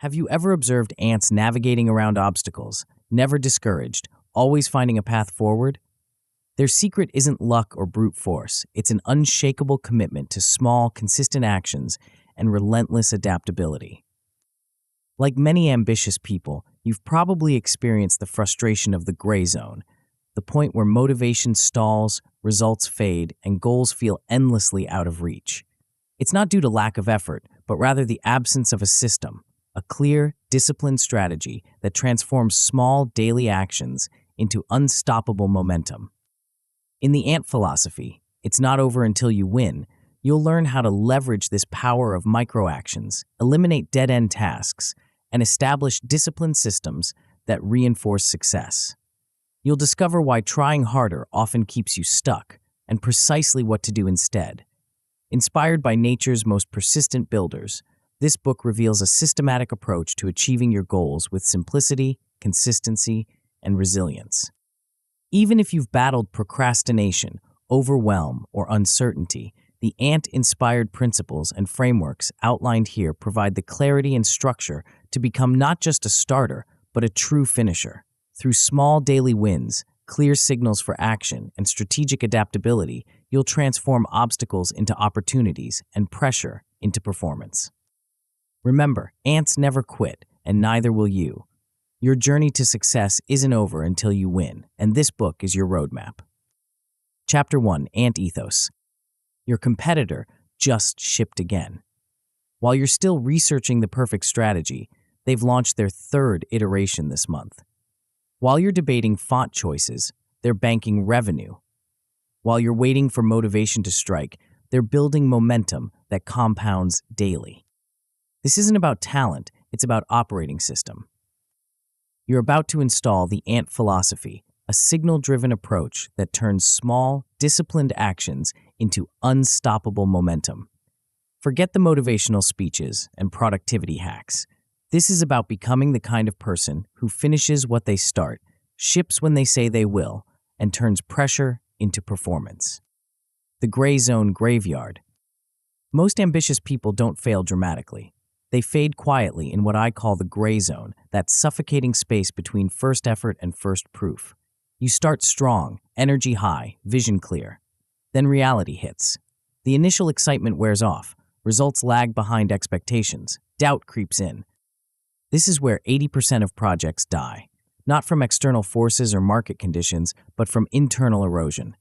Have you ever observed ants navigating around obstacles, never discouraged, always finding a path forward? Their secret isn't luck or brute force, it's an unshakable commitment to small, consistent actions and relentless adaptability. Like many ambitious people, you've probably experienced the frustration of the gray zone, the point where motivation stalls, results fade, and goals feel endlessly out of reach. It's not due to lack of effort, but rather the absence of a system, a clear, disciplined strategy that transforms small daily actions into unstoppable momentum. In the ant philosophy, it's not over until you win. You'll learn how to leverage this power of microactions, eliminate dead-end tasks, and establish disciplined systems that reinforce success. You'll discover why trying harder often keeps you stuck, and precisely what to do instead. Inspired by nature's most persistent builders, this book reveals a systematic approach to achieving your goals with simplicity, consistency, and resilience. Even if you've battled procrastination, overwhelm, or uncertainty, the ant-inspired principles and frameworks outlined here provide the clarity and structure to become not just a starter, but a true finisher. Through small daily wins, clear signals for action, and strategic adaptability, you'll transform obstacles into opportunities and pressure into performance. Remember, ants never quit, and neither will you. Your journey to success isn't over until you win, and this book is your roadmap. Chapter 1: Ant Ethos. Your competitor just shipped again. While you're still researching the perfect strategy, they've launched their third iteration this month. While you're debating font choices, they're banking revenue. While you're waiting for motivation to strike, they're building momentum that compounds daily. This isn't about talent, it's about operating system. You're about to install the ant philosophy, a signal-driven approach that turns small, disciplined actions into unstoppable momentum. Forget the motivational speeches and productivity hacks. This is about becoming the kind of person who finishes what they start, ships when they say they will, and turns pressure into performance. The gray zone graveyard. Most ambitious people don't fail dramatically. They fade quietly in what I call the gray zone, that suffocating space between first effort and first proof. You start strong, energy high, vision clear. Then reality hits. The initial excitement wears off, results lag behind expectations, doubt creeps in. This is where 80% of projects die, not from external forces or market conditions, but from internal erosion.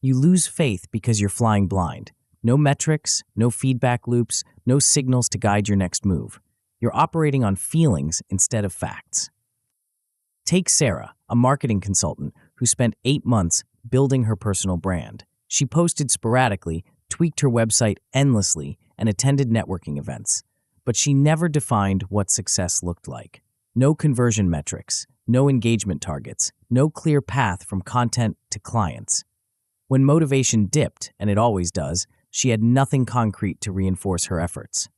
You lose faith because you're flying blind. No metrics, no feedback loops, no signals to guide your next move. You're operating on feelings instead of facts. Take Sarah, a marketing consultant who spent 8 months building her personal brand. She posted sporadically, tweaked her website endlessly, and attended networking events. But she never defined what success looked like. No conversion metrics, no engagement targets, no clear path from content to clients. When motivation dipped, and it always does, she had nothing concrete to reinforce her efforts.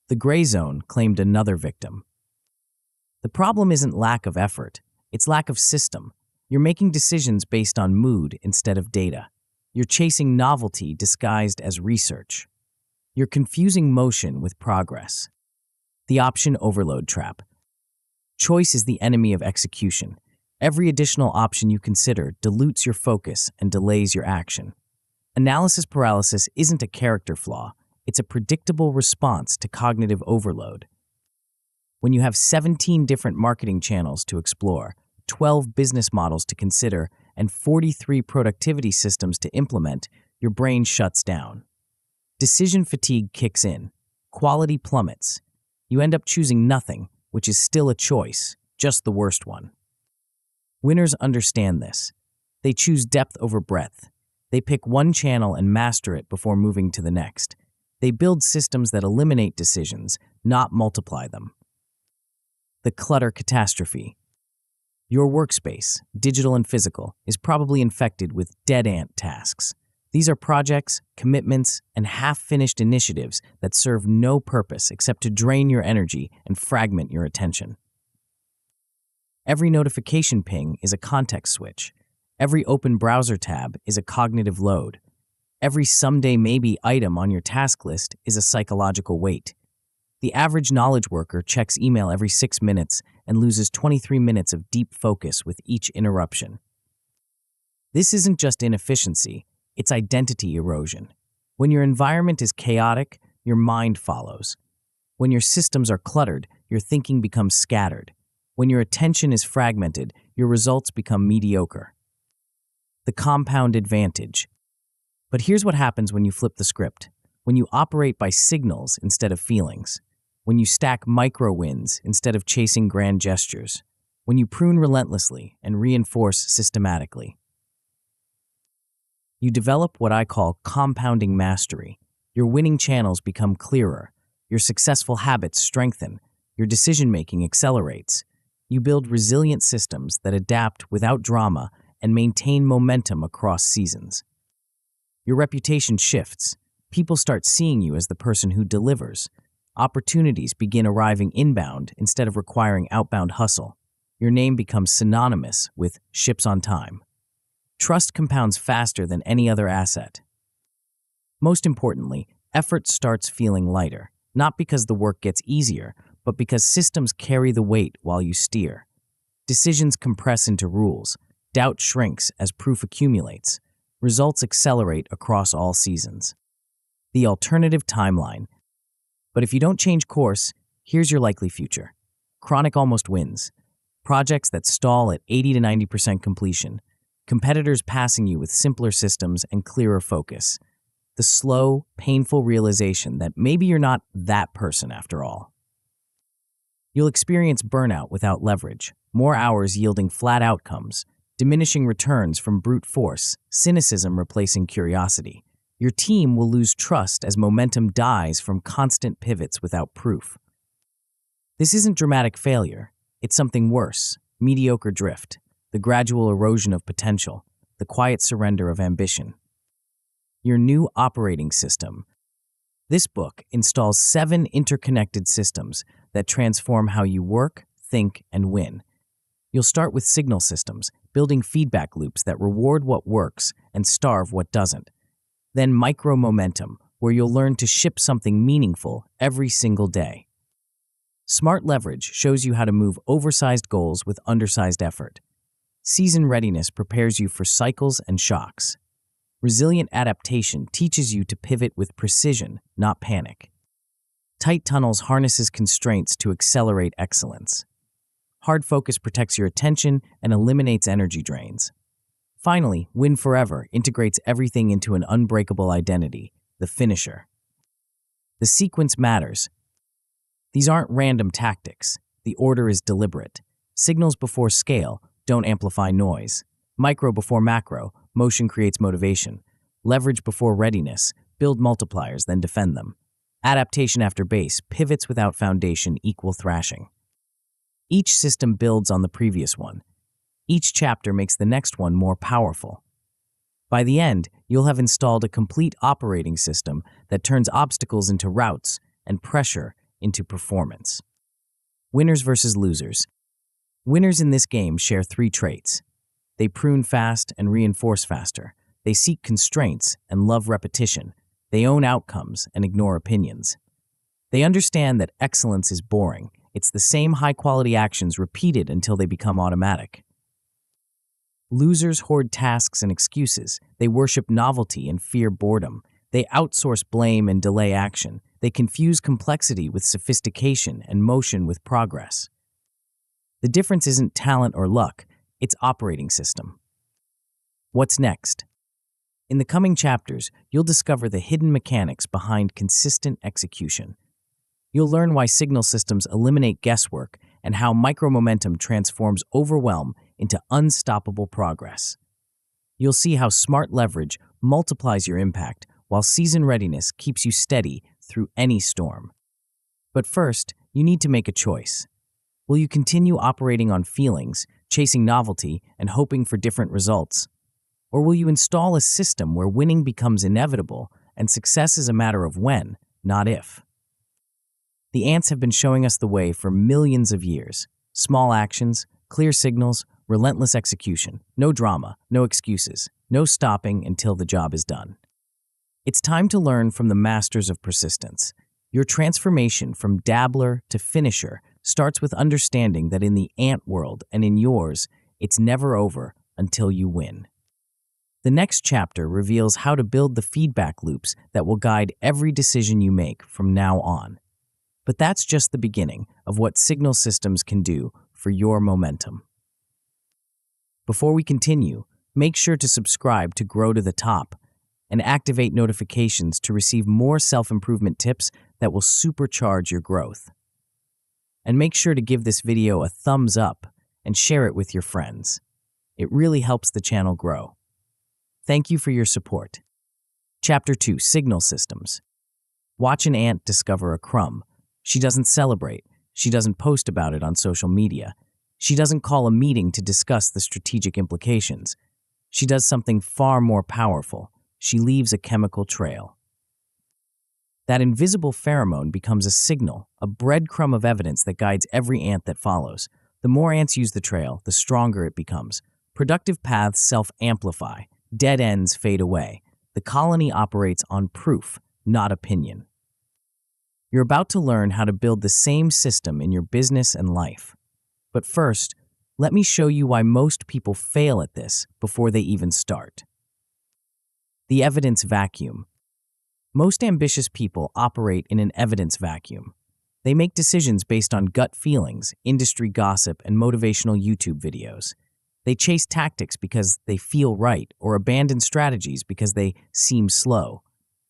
The gray zone claimed another victim. The problem isn't lack of effort, it's lack of system. You're making decisions based on mood instead of data. You're chasing novelty disguised as research. You're confusing motion with progress. The option overload trap. Choice is the enemy of execution. Every additional option you consider dilutes your focus and delays your action. Analysis paralysis isn't a character flaw, it's a predictable response to cognitive overload. When you have 17 different marketing channels to explore, 12 business models to consider, and 43 productivity systems to implement, your brain shuts down. Decision fatigue kicks in. Quality plummets. You end up choosing nothing, which is still a choice, just the worst one. Winners understand this. They choose depth over breadth. They pick one channel and master it before moving to the next. They build systems that eliminate decisions, not multiply them. The clutter catastrophe. Your workspace, digital and physical, is probably infected with dead ant tasks. These are projects, commitments, and half-finished initiatives that serve no purpose except to drain your energy and fragment your attention. Every notification ping is a context switch. Every open browser tab is a cognitive load. Every someday maybe item on your task list is a psychological weight. The average knowledge worker checks email every 6 minutes and loses 23 minutes of deep focus with each interruption. This isn't just inefficiency, it's identity erosion. When your environment is chaotic, your mind follows. When your systems are cluttered, your thinking becomes scattered. When your attention is fragmented, your results become mediocre. The compound advantage. But here's what happens when you flip the script. When you operate by signals instead of feelings. When you stack micro wins instead of chasing grand gestures. When you prune relentlessly and reinforce systematically. You develop what I call compounding mastery. Your winning channels become clearer. Your successful habits strengthen. Your decision-making accelerates. You build resilient systems that adapt without drama and maintain momentum across seasons. Your reputation shifts. People start seeing you as the person who delivers. Opportunities begin arriving inbound instead of requiring outbound hustle. Your name becomes synonymous with ships on time. Trust compounds faster than any other asset. Most importantly, effort starts feeling lighter, not because the work gets easier, but because systems carry the weight while you steer. Decisions compress into rules. Doubt shrinks as proof accumulates. Results accelerate across all seasons. The alternative timeline. But if you don't change course, here's your likely future. Chronic almost wins. Projects that stall at 80 to 90% completion. Competitors passing you with simpler systems and clearer focus. The slow, painful realization that maybe you're not that person after all. You'll experience burnout without leverage, more hours yielding flat outcomes, diminishing returns from brute force, cynicism replacing curiosity. Your team will lose trust as momentum dies from constant pivots without proof. This isn't dramatic failure. It's something worse, mediocre drift, the gradual erosion of potential, the quiet surrender of ambition. Your new operating system. This book installs 7 interconnected systems that transform how you work, think, and win. You'll start with signal systems, building feedback loops that reward what works and starve what doesn't. Then micro-momentum, where you'll learn to ship something meaningful every single day. Smart leverage shows you how to move oversized goals with undersized effort. Season readiness prepares you for cycles and shocks. Resilient adaptation teaches you to pivot with precision, not panic. Tight tunnels harnesses constraints to accelerate excellence. Hard focus protects your attention and eliminates energy drains. Finally, Win Forever integrates everything into an unbreakable identity, the finisher. The sequence matters. These aren't random tactics. The order is deliberate. Signals before scale, don't amplify noise. Micro before macro, motion creates motivation. Leverage before readiness, build multipliers, then defend them. Adaptation after base, pivots without foundation equal thrashing. Each system builds on the previous one. Each chapter makes the next one more powerful. By the end, you'll have installed a complete operating system that turns obstacles into routes and pressure into performance. Winners versus losers. Winners in this game share 3 traits. They prune fast and reinforce faster. They seek constraints and love repetition. They own outcomes and ignore opinions. They understand that excellence is boring. It's the same high-quality actions repeated until they become automatic. Losers hoard tasks and excuses. They worship novelty and fear boredom. They outsource blame and delay action. They confuse complexity with sophistication and motion with progress. The difference isn't talent or luck, it's operating system. What's next? In the coming chapters, you'll discover the hidden mechanics behind consistent execution. You'll learn why signal systems eliminate guesswork and how micromomentum transforms overwhelm into unstoppable progress. You'll see how smart leverage multiplies your impact while season readiness keeps you steady through any storm. But first, you need to make a choice. Will you continue operating on feelings, chasing novelty, and hoping for different results? Or will you install a system where winning becomes inevitable and success is a matter of when, not if? The ants have been showing us the way for millions of years. Small actions, clear signals, relentless execution. No drama, no excuses, no stopping until the job is done. It's time to learn from the masters of persistence. Your transformation from dabbler to finisher starts with understanding that in the ant world and in yours, it's never over until you win. The next chapter reveals how to build the feedback loops that will guide every decision you make from now on. But that's just the beginning of what signal systems can do for your momentum. Before we continue, make sure to subscribe to Grow to the Top and activate notifications to receive more self-improvement tips that will supercharge your growth. And make sure to give this video a thumbs up and share it with your friends. It really helps the channel grow. Thank you for your support. Chapter 2: Signal Systems. Watch an ant discover a crumb. She doesn't celebrate. She doesn't post about it on social media. She doesn't call a meeting to discuss the strategic implications. She does something far more powerful. She leaves a chemical trail. That invisible pheromone becomes a signal, a breadcrumb of evidence that guides every ant that follows. The more ants use the trail, the stronger it becomes. Productive paths self-amplify. Dead ends fade away. The colony operates on proof, not opinion. You're about to learn how to build the same system in your business and life. But first, let me show you why most people fail at this before they even start. The evidence vacuum. Most ambitious people operate in an evidence vacuum. They make decisions based on gut feelings, industry gossip, and motivational YouTube videos. They chase tactics because they feel right or abandon strategies because they seem slow.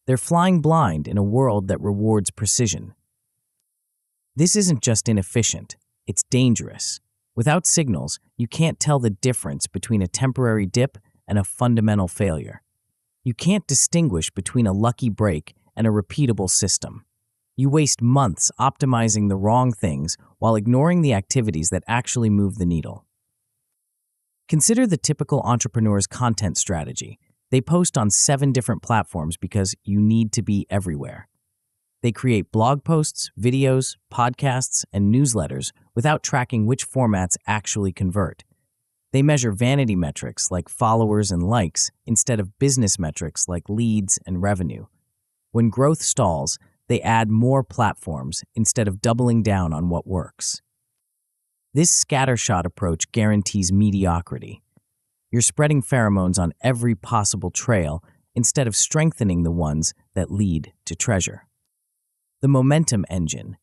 They're flying blind in a world that rewards precision. This isn't just inefficient, it's dangerous. Without signals, you can't tell the difference between a temporary dip and a fundamental failure. You can't distinguish between a lucky break and a repeatable system. You waste months optimizing the wrong things while ignoring the activities that actually move the needle. Consider the typical entrepreneur's content strategy. They post on 7 different platforms because you need to be everywhere. They create blog posts, videos, podcasts, and newsletters without tracking which formats actually convert. They measure vanity metrics like followers and likes instead of business metrics like leads and revenue. When growth stalls, they add more platforms instead of doubling down on what works. This scattershot approach guarantees mediocrity. You're spreading pheromones on every possible trail instead of strengthening the ones that lead to treasure. The momentum engine.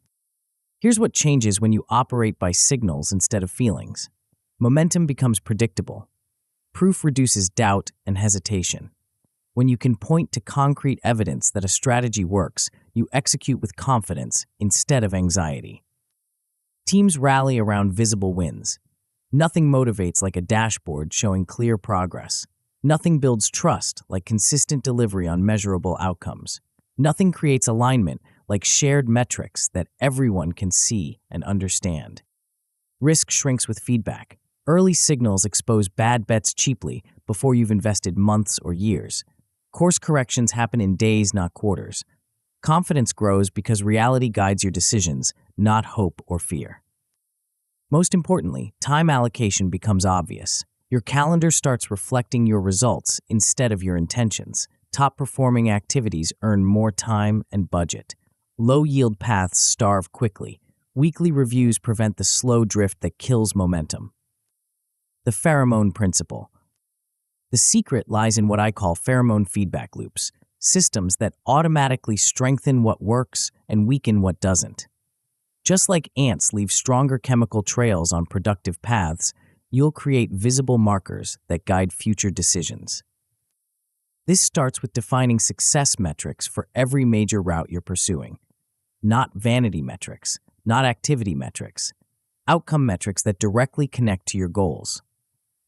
Here's what changes when you operate by signals instead of feelings. Momentum becomes predictable. Proof reduces doubt and hesitation. When you can point to concrete evidence that a strategy works, you execute with confidence instead of anxiety. Teams rally around visible wins. Nothing motivates like a dashboard showing clear progress. Nothing builds trust like consistent delivery on measurable outcomes. Nothing creates alignment like shared metrics that everyone can see and understand. Risk shrinks with feedback. Early signals expose bad bets cheaply before you've invested months or years. Course corrections happen in days, not quarters. Confidence grows because reality guides your decisions, not hope or fear. Most importantly, time allocation becomes obvious. Your calendar starts reflecting your results instead of your intentions. Top-performing activities earn more time and budget. Low-yield paths starve quickly. Weekly reviews prevent the slow drift that kills momentum. The pheromone principle. The secret lies in what I call pheromone feedback loops, systems that automatically strengthen what works and weaken what doesn't. Just like ants leave stronger chemical trails on productive paths, you'll create visible markers that guide future decisions. This starts with defining success metrics for every major route you're pursuing. Not vanity metrics, not activity metrics. Outcome metrics that directly connect to your goals.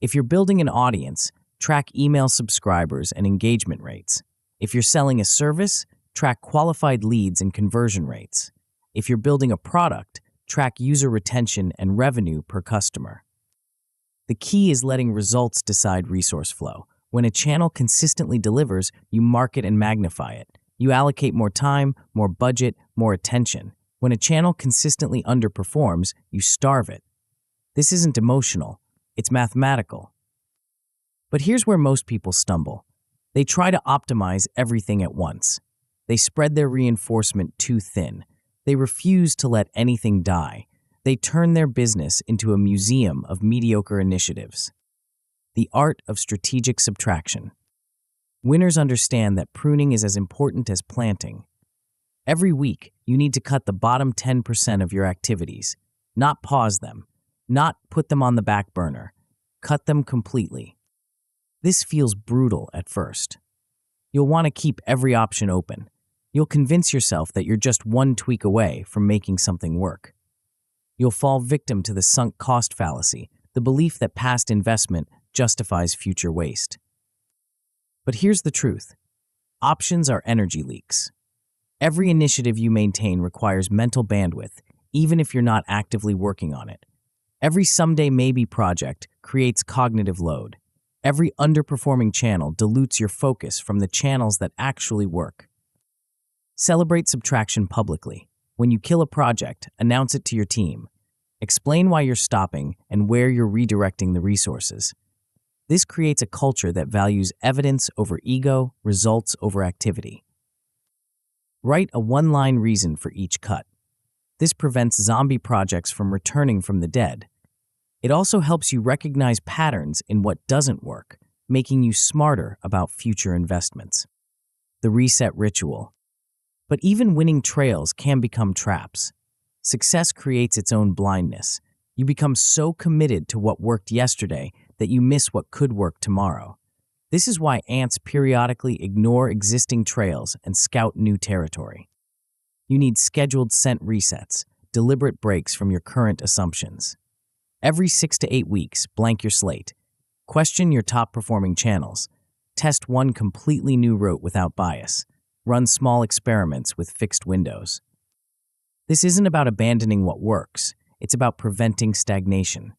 If you're building an audience, track email subscribers and engagement rates. If you're selling a service, track qualified leads and conversion rates. If you're building a product, track user retention and revenue per customer. The key is letting results decide resource flow. When a channel consistently delivers, you market and magnify it. You allocate more time, more budget, more attention. When a channel consistently underperforms, you starve it. This isn't emotional, it's mathematical. But here's where most people stumble. They try to optimize everything at once. They spread their reinforcement too thin. They refuse to let anything die. They turn their business into a museum of mediocre initiatives. The art of strategic subtraction. Winners understand that pruning is as important as planting. Every week, you need to cut the bottom 10% of your activities, not pause them, not put them on the back burner. Cut them completely. This feels brutal at first. You'll want to keep every option open. You'll convince yourself that you're just one tweak away from making something work. You'll fall victim to the sunk cost fallacy, the belief that past investment justifies future waste. But here's the truth. Options are energy leaks. Every initiative you maintain requires mental bandwidth, even if you're not actively working on it. Every someday maybe project creates cognitive load. Every underperforming channel dilutes your focus from the channels that actually work. Celebrate subtraction publicly. When you kill a project, announce it to your team. Explain why you're stopping and where you're redirecting the resources. This creates a culture that values evidence over ego, results over activity. Write a one-line reason for each cut. This prevents zombie projects from returning from the dead. It also helps you recognize patterns in what doesn't work, making you smarter about future investments. The reset ritual. But even winning trails can become traps. Success creates its own blindness. You become so committed to what worked yesterday that you miss what could work tomorrow. This is why ants periodically ignore existing trails and scout new territory. You need scheduled scent resets, deliberate breaks from your current assumptions. Every 6 to 8 weeks, blank your slate. Question your top-performing channels. Test one completely new route without bias. Run small experiments with fixed windows. This isn't about abandoning what works. It's about preventing stagnation.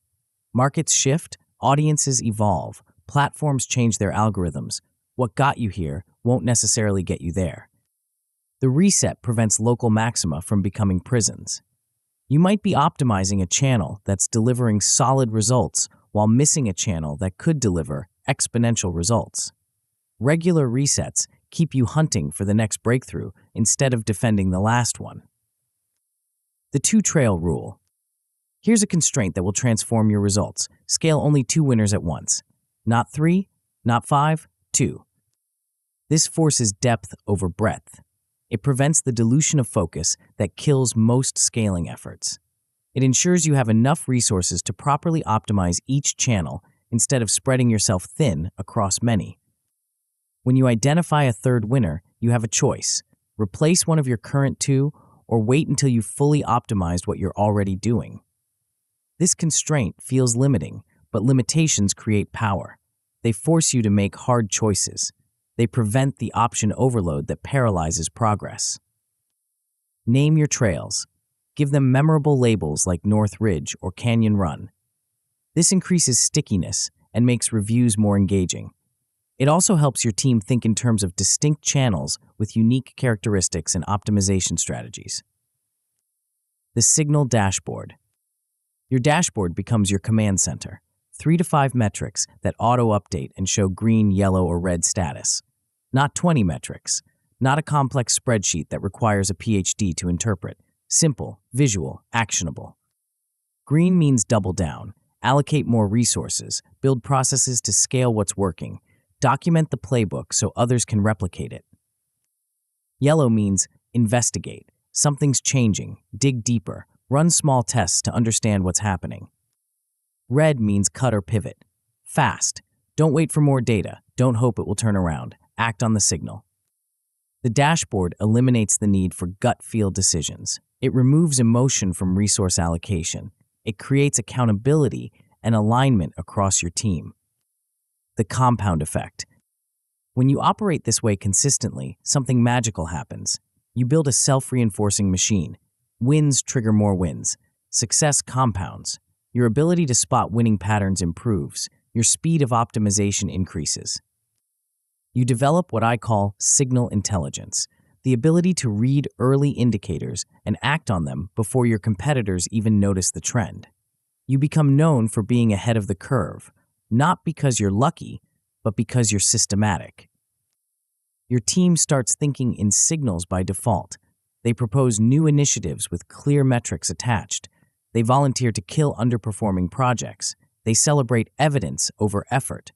Markets shift, audiences evolve, platforms change their algorithms. What got you here won't necessarily get you there. The reset prevents local maxima from becoming prisons. You might be optimizing a channel that's delivering solid results while missing a channel that could deliver exponential results. Regular resets keep you hunting for the next breakthrough instead of defending the last one. The two-trail rule. Here's a constraint that will transform your results. Scale only 2 winners at once. Not 3, not 5, 2. This forces depth over breadth. It prevents the dilution of focus that kills most scaling efforts. It ensures you have enough resources to properly optimize each channel instead of spreading yourself thin across many. When you identify a third winner, you have a choice. Replace one of your current 2 or wait until you've fully optimized what you're already doing. This constraint feels limiting, but limitations create power. They force you to make hard choices. They prevent the option overload that paralyzes progress. Name your trails. Give them memorable labels like North Ridge or Canyon Run. This increases stickiness and makes reviews more engaging. It also helps your team think in terms of distinct channels with unique characteristics and optimization strategies. The Signal Dashboard. Your dashboard becomes your command center. 3 to 5 metrics that auto-update and show green, yellow, or red status. Not 20 metrics. Not a complex spreadsheet that requires a PhD to interpret. Simple, visual, actionable. Green means double down. Allocate more resources. Build processes to scale what's working. Document the playbook so others can replicate it. Yellow means investigate. Something's changing. Dig deeper. Run small tests to understand what's happening. Red means cut or pivot. Fast. Don't wait for more data. Don't hope it will turn around. Act on the signal. The dashboard eliminates the need for gut feel decisions. It removes emotion from resource allocation. It creates accountability and alignment across your team. The compound effect. When you operate this way consistently, something magical happens. You build a self-reinforcing machine. Wins trigger more wins. Success compounds. Your ability to spot winning patterns improves. Your speed of optimization increases. You develop what I call signal intelligence, the ability to read early indicators and act on them before your competitors even notice the trend. You become known for being ahead of the curve, not because you're lucky, but because you're systematic. Your team starts thinking in signals by default. They propose new initiatives with clear metrics attached. They volunteer to kill underperforming projects. They celebrate evidence over effort.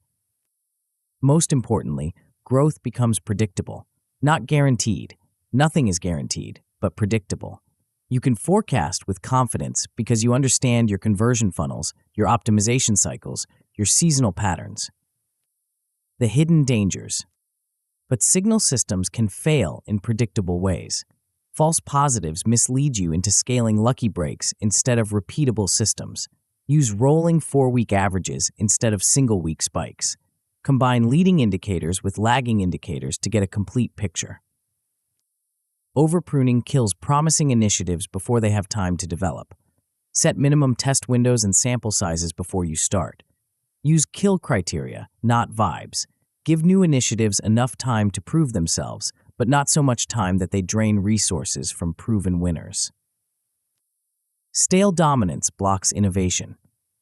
Most importantly, growth becomes predictable, not guaranteed. Nothing is guaranteed, but predictable. You can forecast with confidence because you understand your conversion funnels, your optimization cycles, your seasonal patterns. The hidden dangers. But signal systems can fail in predictable ways. False positives mislead you into scaling lucky breaks instead of repeatable systems. Use rolling 4-week averages instead of single-week spikes. Combine leading indicators with lagging indicators to get a complete picture. Overpruning kills promising initiatives before they have time to develop. Set minimum test windows and sample sizes before you start. Use kill criteria, not vibes. Give new initiatives enough time to prove themselves, but not so much time that they drain resources from proven winners. Stale dominance blocks innovation.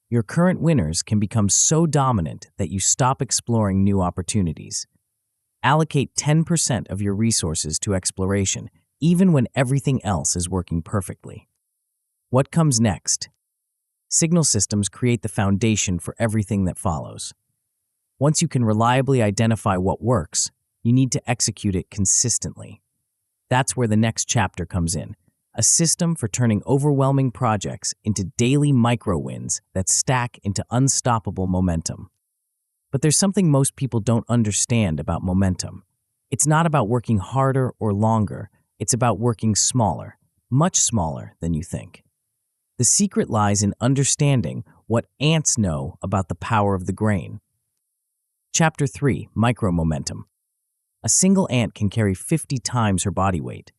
Your current winners can become so dominant that you stop exploring new opportunities. Allocate 10% of your resources to exploration, even when everything else is working perfectly. What comes next? Signal systems create the foundation for everything that follows. Once you can reliably identify what works, you need to execute it consistently. That's where the next chapter comes in, a system for turning overwhelming projects into daily micro-wins that stack into unstoppable momentum. But there's something most people don't understand about momentum. It's not about working harder or longer, it's about working smaller, much smaller than you think. The secret lies in understanding what ants know about the power of the grain. Chapter 3, Micro-Momentum. A single ant can carry 50 times her body weight.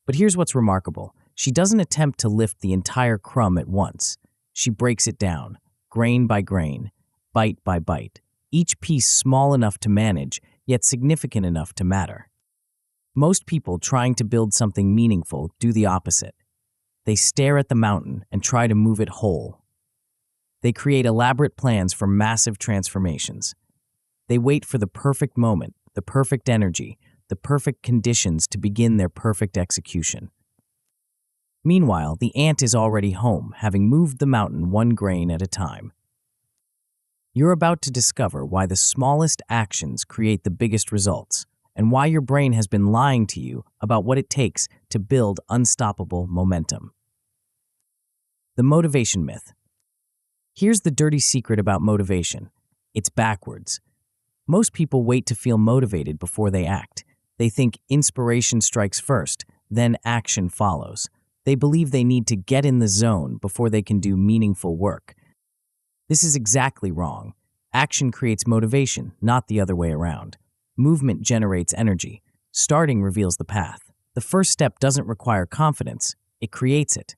But here's what's remarkable. She doesn't attempt to lift the entire crumb at once. She breaks it down, grain by grain, bite by bite, each piece small enough to manage, yet significant enough to matter. Most people trying to build something meaningful do the opposite. They stare at the mountain and try to move it whole. They create elaborate plans for massive transformations. They wait for the perfect moment, the perfect energy, the perfect conditions to begin their perfect execution. Meanwhile, the ant is already home, having moved the mountain one grain at a time. You're about to discover why the smallest actions create the biggest results, and why your brain has been lying to you about what it takes to build unstoppable momentum. The motivation myth. Here's the dirty secret about motivation. It's backwards. Most people wait to feel motivated before they act. They think inspiration strikes first, then action follows. They believe they need to get in the zone before they can do meaningful work. This is exactly wrong. Action creates motivation, not the other way around. Movement generates energy. Starting reveals the path. The first step doesn't require confidence, it creates it.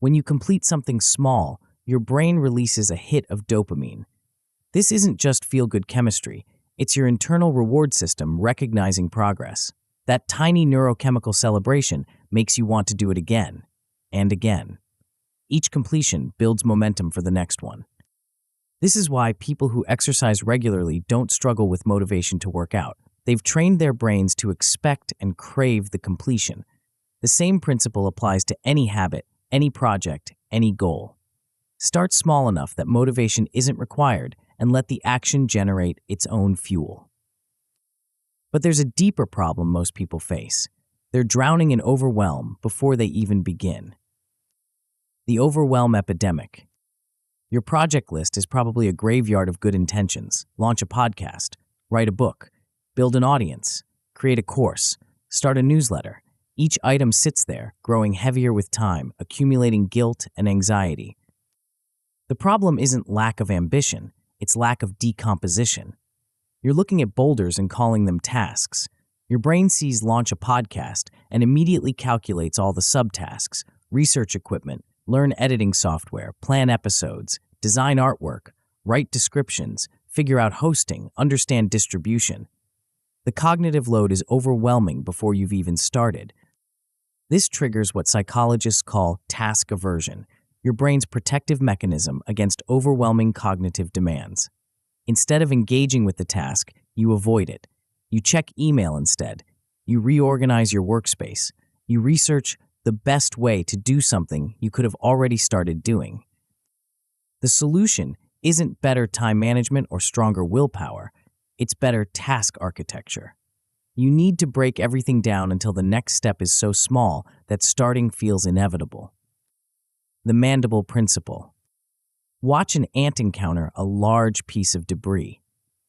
When you complete something small, your brain releases a hit of dopamine. This isn't just feel-good chemistry, it's your internal reward system recognizing progress. That tiny neurochemical celebration makes you want to do it again and again. Each completion builds momentum for the next one. This is why people who exercise regularly don't struggle with motivation to work out. They've trained their brains to expect and crave the completion. The same principle applies to any habit, any project, any goal. Start small enough that motivation isn't required and let the action generate its own fuel. But there's a deeper problem most people face. They're drowning in overwhelm before they even begin. The overwhelm epidemic. Your project list is probably a graveyard of good intentions. Launch a podcast, write a book, build an audience, create a course, start a newsletter. Each item sits there, growing heavier with time, accumulating guilt and anxiety. The problem isn't lack of ambition, it's lack of decomposition. You're looking at boulders and calling them tasks. Your brain sees launch a podcast and immediately calculates all the subtasks, research equipment, learn editing software, plan episodes, design artwork, write descriptions, figure out hosting, understand distribution. The cognitive load is overwhelming before you've even started. This triggers what psychologists call task aversion, your brain's protective mechanism against overwhelming cognitive demands. Instead of engaging with the task, you avoid it. You check email instead. You reorganize your workspace. You research the best way to do something you could have already started doing. The solution isn't better time management or stronger willpower. It's better task architecture. You need to break everything down until the next step is so small that starting feels inevitable. The mandible principle. Watch an ant encounter a large piece of debris.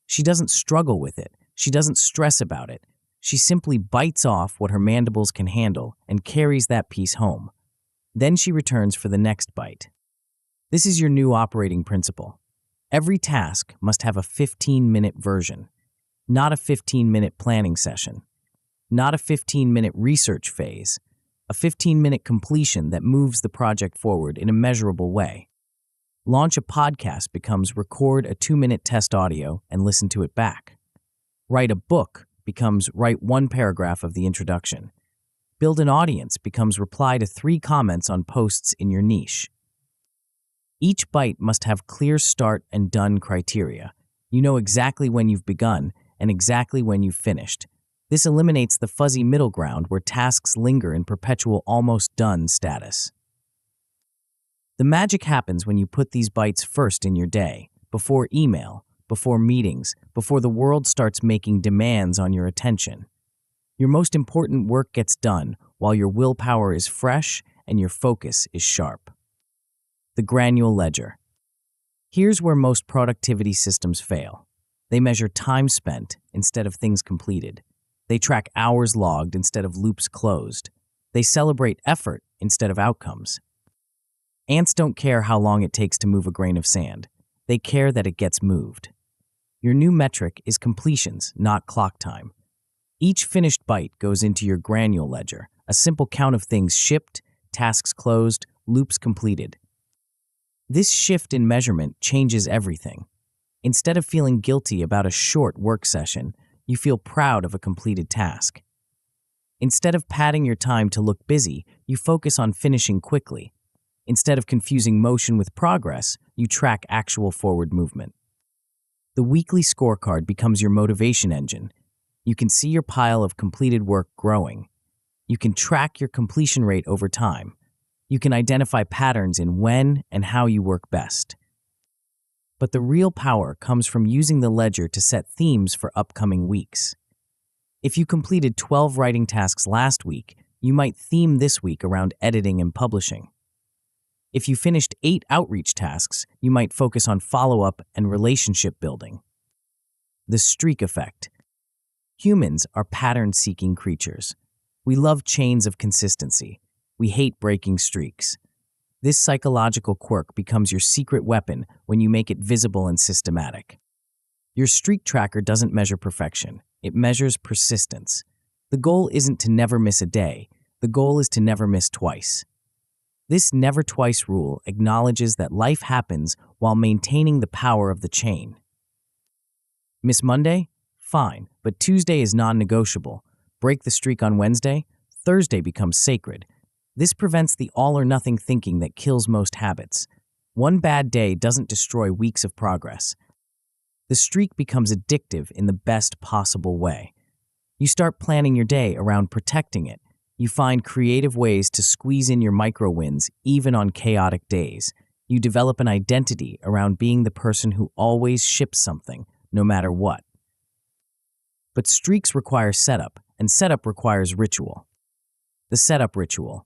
She doesn't struggle with it. She doesn't stress about it. She simply bites off what her mandibles can handle and carries that piece home. Then she returns for the next bite. This is your new operating principle. Every task must have a 15-minute version, not a 15-minute planning session, not a 15-minute research phase, a 15-minute completion that moves the project forward in a measurable way. Launch a podcast becomes record a 2-minute test audio and listen to it back. Write a book becomes write 1 paragraph of the introduction. Build an audience becomes reply to 3 comments on posts in your niche. Each bite must have clear start and done criteria. You know exactly when you've begun and exactly when you've finished. This eliminates the fuzzy middle ground where tasks linger in perpetual almost done status. The magic happens when you put these bites first in your day, before email, before meetings, before the world starts making demands on your attention. Your most important work gets done while your willpower is fresh and your focus is sharp. The granular ledger. Here's where most productivity systems fail. They measure time spent instead of things completed. They track hours logged instead of loops closed. They celebrate effort instead of outcomes. Ants don't care how long it takes to move a grain of sand. They care that it gets moved. Your new metric is completions, not clock time. Each finished bite goes into your granular ledger, a simple count of things shipped, tasks closed, loops completed. This shift in measurement changes everything. Instead of feeling guilty about a short work session, you feel proud of a completed task. Instead of padding your time to look busy, you focus on finishing quickly. Instead of confusing motion with progress, you track actual forward movement. The weekly scorecard becomes your motivation engine. You can see your pile of completed work growing. You can track your completion rate over time. You can identify patterns in when and how you work best. But the real power comes from using the ledger to set themes for upcoming weeks. If you completed 12 writing tasks last week, you might theme this week around editing and publishing. If you finished 8 outreach tasks, you might focus on follow-up and relationship building. The streak effect. Humans are pattern-seeking creatures. We love chains of consistency. We hate breaking streaks. This psychological quirk becomes your secret weapon when you make it visible and systematic. Your streak tracker doesn't measure perfection. It measures persistence. The goal isn't to never miss a day. The goal is to never miss twice. This never twice rule acknowledges that life happens while maintaining the power of the chain. Miss Monday? Fine, but Tuesday is non-negotiable. Break the streak on Wednesday? Thursday becomes sacred. This prevents the all-or-nothing thinking that kills most habits. One bad day doesn't destroy weeks of progress. The streak becomes addictive in the best possible way. You start planning your day around protecting it. You find creative ways to squeeze in your micro-wins even on chaotic days. You develop an identity around being the person who always ships something, no matter what. But streaks require setup, and setup requires ritual. The setup ritual.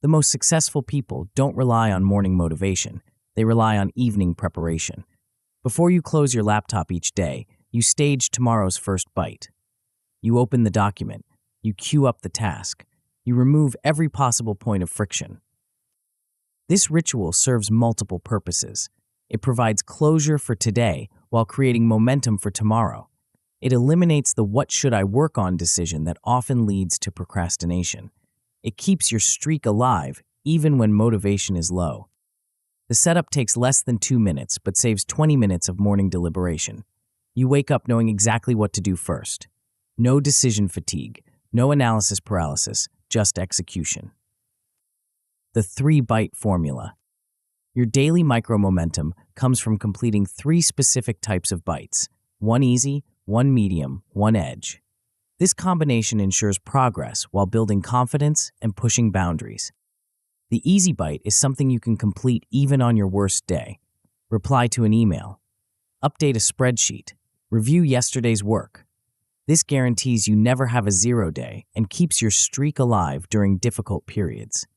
The most successful people don't rely on morning motivation. They rely on evening preparation. Before you close your laptop each day, you stage tomorrow's first bite. You open the document. You queue up the task. You remove every possible point of friction. This ritual serves multiple purposes. It provides closure for today while creating momentum for tomorrow. It eliminates the what should I work on decision that often leads to procrastination. It keeps your streak alive even when motivation is low. The setup takes less than 2 minutes but saves 20 minutes of morning deliberation. You wake up knowing exactly what to do first. No decision fatigue, no analysis paralysis, just execution. The 3-bite formula. Your daily micro-momentum comes from completing 3 specific types of bites. 1 easy, one medium, one edge. This combination ensures progress while building confidence and pushing boundaries. The easy bite is something you can complete even on your worst day. Reply to an email, update a spreadsheet, review yesterday's work. This guarantees you never have a zero day and keeps your streak alive during difficult periods.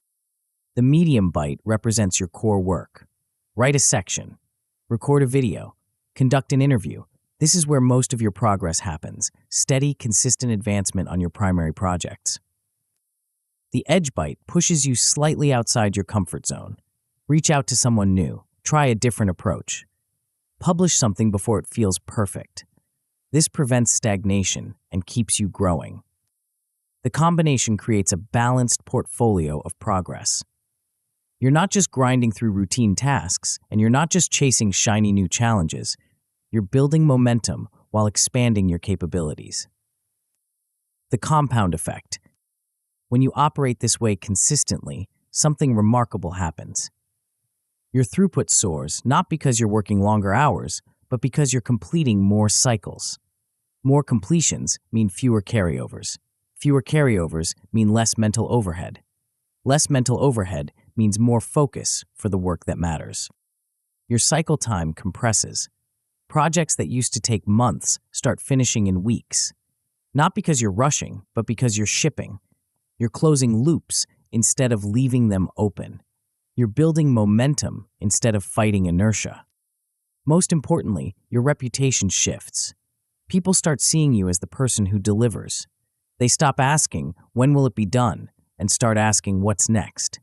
The medium bite represents your core work. Write a section, record a video, conduct an interview. This is where most of your progress happens, steady, consistent advancement on your primary projects. The edge bite pushes you slightly outside your comfort zone. Reach out to someone new. Try a different approach. Publish something before it feels perfect. This prevents stagnation and keeps you growing. The combination creates a balanced portfolio of progress. You're not just grinding through routine tasks, and you're not just chasing shiny new challenges. You're building momentum while expanding your capabilities. The compound effect. When you operate this way consistently, something remarkable happens. Your throughput soars, not because you're working longer hours, but because you're completing more cycles. More completions mean fewer carryovers. Fewer carryovers mean less mental overhead. Less mental overhead means more focus for the work that matters. Your cycle time compresses. Projects that used to take months start finishing in weeks. Not because you're rushing, but because you're shipping. You're closing loops instead of leaving them open. You're building momentum instead of fighting inertia. Most importantly, your reputation shifts. People start seeing you as the person who delivers. They stop asking, "When will it be done?" and start asking, "What's next?"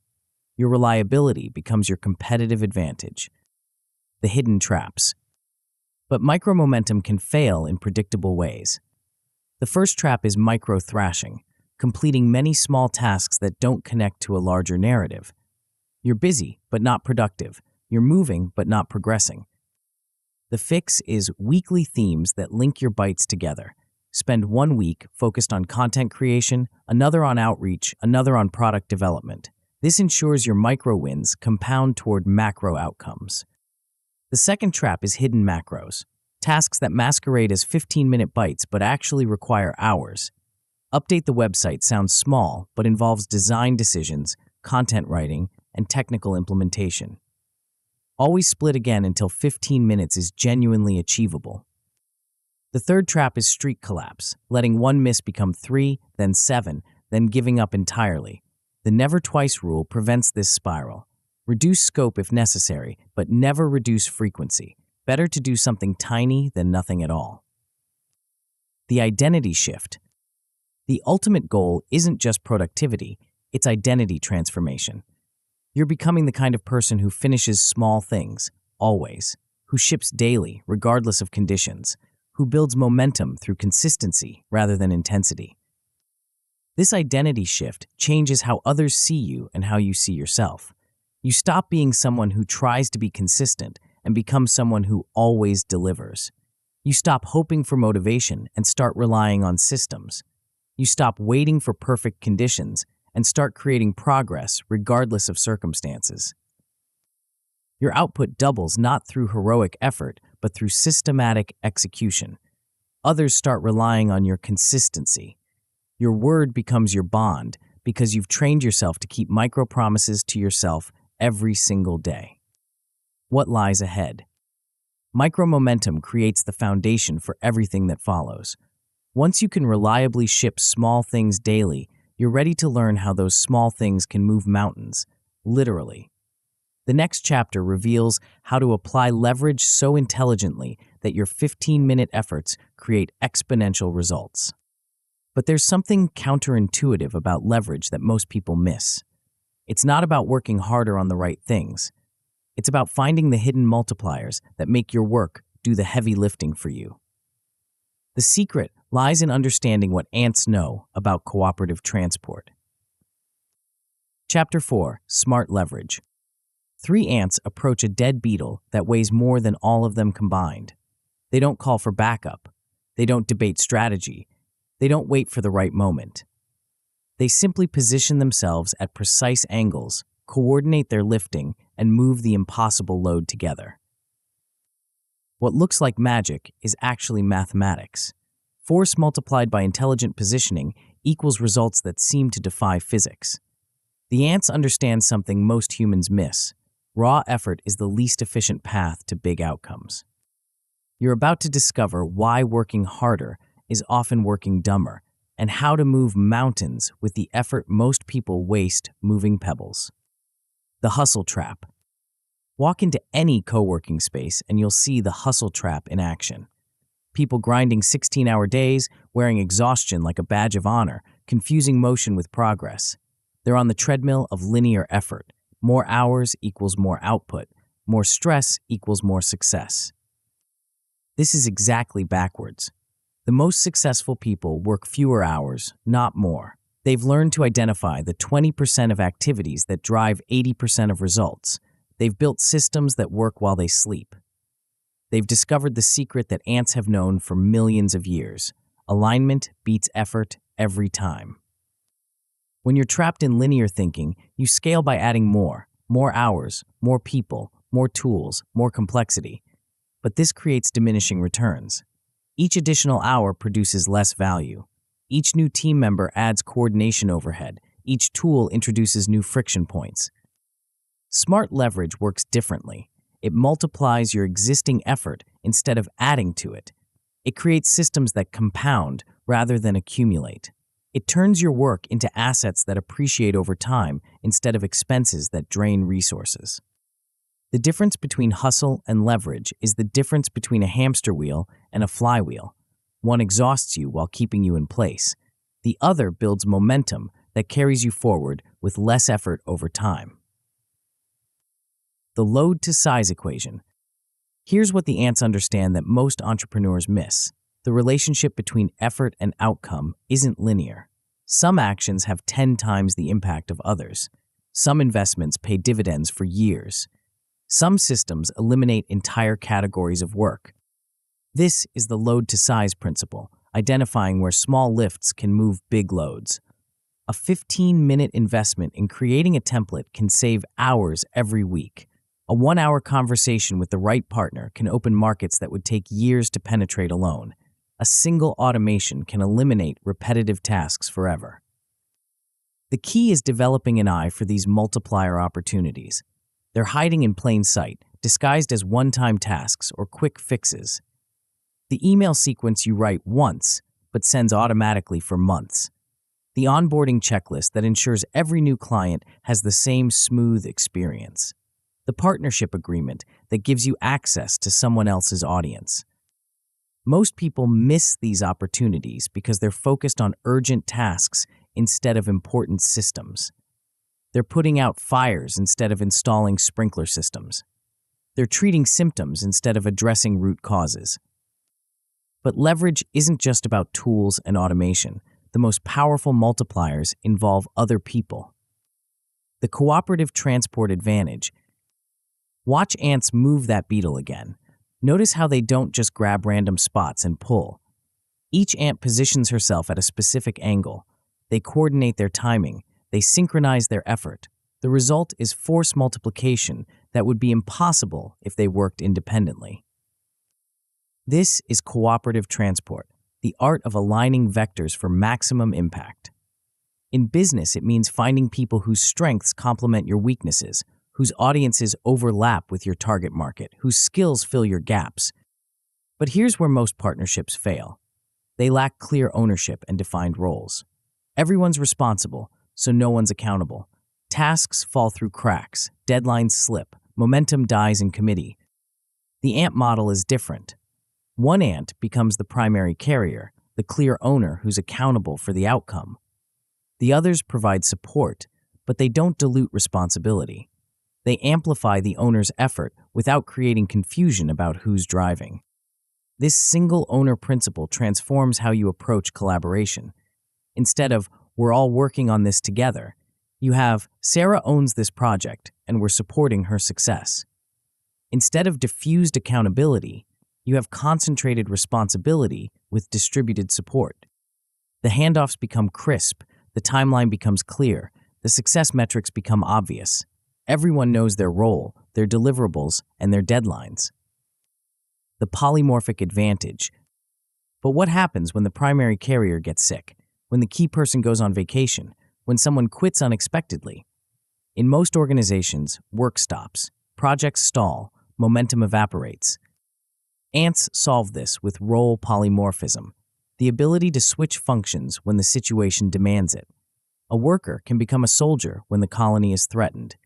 Your reliability becomes your competitive advantage. The hidden traps. But micro-momentum can fail in predictable ways. The first trap is micro-thrashing, completing many small tasks that don't connect to a larger narrative. You're busy, but not productive. You're moving, but not progressing. The fix is weekly themes that link your bites together. Spend 1 week focused on content creation, another on outreach, another on product development. This ensures your micro wins compound toward macro outcomes. The second trap is hidden macros, tasks that masquerade as 15-minute bites but actually require hours. Update the website sounds small but involves design decisions, content writing, and technical implementation. Always split again until 15 minutes is genuinely achievable. The third trap is streak collapse, letting one miss become 3, then 7, then giving up entirely. The never twice rule prevents this spiral. Reduce scope if necessary, but never reduce frequency. Better to do something tiny than nothing at all. The identity shift. The ultimate goal isn't just productivity, it's identity transformation. You're becoming the kind of person who finishes small things, always, who ships daily, regardless of conditions, who builds momentum through consistency rather than intensity. This identity shift changes how others see you and how you see yourself. You stop being someone who tries to be consistent and become someone who always delivers. You stop hoping for motivation and start relying on systems. You stop waiting for perfect conditions and start creating progress regardless of circumstances. Your output doubles not through heroic effort, but through systematic execution. Others start relying on your consistency. Your word becomes your bond because you've trained yourself to keep micro-promises to yourself every single day. What lies ahead? Micro-momentum creates the foundation for everything that follows. Once you can reliably ship small things daily, you're ready to learn how those small things can move mountains, literally. The next chapter reveals how to apply leverage so intelligently that your 15-minute efforts create exponential results. But there's something counterintuitive about leverage that most people miss. It's not about working harder on the right things. It's about finding the hidden multipliers that make your work do the heavy lifting for you. The secret lies in understanding what ants know about cooperative transport. Chapter 4: Smart Leverage. 3 ants approach a dead beetle that weighs more than all of them combined. They don't call for backup. They don't debate strategy. They don't wait for the right moment. They simply position themselves at precise angles, coordinate their lifting, and move the impossible load together. What looks like magic is actually mathematics. Force multiplied by intelligent positioning equals results that seem to defy physics. The ants understand something most humans miss. Raw effort is the least efficient path to big outcomes. You're about to discover why working harder is often working dumber, and how to move mountains with the effort most people waste moving pebbles. The hustle trap. Walk into any co-working space and you'll see the hustle trap in action. People grinding 16-hour days, wearing exhaustion like a badge of honor, confusing motion with progress. They're on the treadmill of linear effort. More hours equals more output. More stress equals more success. This is exactly backwards. The most successful people work fewer hours, not more. They've learned to identify the 20% of activities that drive 80% of results. They've built systems that work while they sleep. They've discovered the secret that ants have known for millions of years. Alignment beats effort every time. When you're trapped in linear thinking, you scale by adding more hours, more people, more tools, more complexity. But this creates diminishing returns. Each additional hour produces less value. Each new team member adds coordination overhead. Each tool introduces new friction points. Smart leverage works differently. It multiplies your existing effort instead of adding to it. It creates systems that compound rather than accumulate. It turns your work into assets that appreciate over time instead of expenses that drain resources. The difference between hustle and leverage is the difference between a hamster wheel and a flywheel. One exhausts you while keeping you in place. The other builds momentum that carries you forward with less effort over time. The load to size equation. Here's what the ants understand that most entrepreneurs miss. The relationship between effort and outcome isn't linear. Some actions have 10 times the impact of others. Some investments pay dividends for years. Some systems eliminate entire categories of work. This is the load to size principle, identifying where small lifts can move big loads. A 15-minute investment in creating a template can save hours every week. A 1-hour conversation with the right partner can open markets that would take years to penetrate alone. A single automation can eliminate repetitive tasks forever. The key is developing an eye for these multiplier opportunities. They're hiding in plain sight, disguised as one-time tasks or quick fixes. The email sequence you write once, but sends automatically for months. The onboarding checklist that ensures every new client has the same smooth experience. The partnership agreement that gives you access to someone else's audience. Most people miss these opportunities because they're focused on urgent tasks instead of important systems. They're putting out fires instead of installing sprinkler systems. They're treating symptoms instead of addressing root causes. But leverage isn't just about tools and automation. The most powerful multipliers involve other people. The cooperative transport advantage. Watch ants move that beetle again. Notice how they don't just grab random spots and pull. Each ant positions herself at a specific angle. They coordinate their timing. They synchronize their effort. The result is force multiplication that would be impossible if they worked independently. This is cooperative transport, the art of aligning vectors for maximum impact. In business, it means finding people whose strengths complement your weaknesses, whose audiences overlap with your target market, whose skills fill your gaps. But here's where most partnerships fail. They lack clear ownership and defined roles. Everyone's responsible, so no one's accountable. Tasks fall through cracks, deadlines slip, momentum dies in committee. The ant model is different. One ant becomes the primary carrier, the clear owner who's accountable for the outcome. The others provide support, but they don't dilute responsibility. They amplify the owner's effort without creating confusion about who's driving. This single owner principle transforms how you approach collaboration. Instead of, we're all working on this together, you have, Sarah owns this project and we're supporting her success. Instead of diffused accountability, you have concentrated responsibility with distributed support. The handoffs become crisp, the timeline becomes clear, the success metrics become obvious. Everyone knows their role, their deliverables, and their deadlines. The polymorphic advantage. But what happens when the primary carrier gets sick, when the key person goes on vacation, when someone quits unexpectedly? In most organizations, work stops, projects stall, momentum evaporates. Ants solve this with role polymorphism, the ability to switch functions when the situation demands it. A worker can become a soldier when the colony is threatened.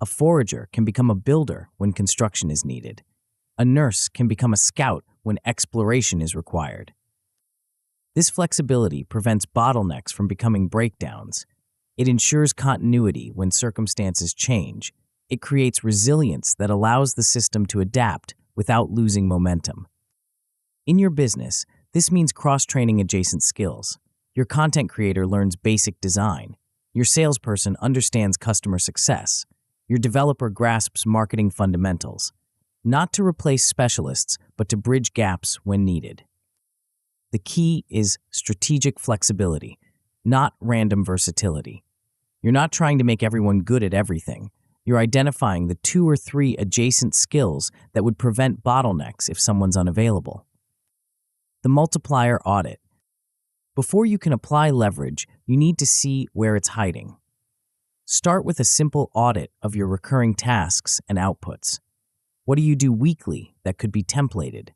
A forager can become a builder when construction is needed. A nurse can become a scout when exploration is required. This flexibility prevents bottlenecks from becoming breakdowns. It ensures continuity when circumstances change. It creates resilience that allows the system to adapt without losing momentum. In your business, this means cross-training adjacent skills. Your content creator learns basic design. Your salesperson understands customer success. Your developer grasps marketing fundamentals. Not to replace specialists, but to bridge gaps when needed. The key is strategic flexibility, not random versatility. You're not trying to make everyone good at everything. You're identifying the 2 or 3 adjacent skills that would prevent bottlenecks if someone's unavailable. The multiplier audit. Before you can apply leverage, you need to see where it's hiding. Start with a simple audit of your recurring tasks and outputs. What do you do weekly that could be templated?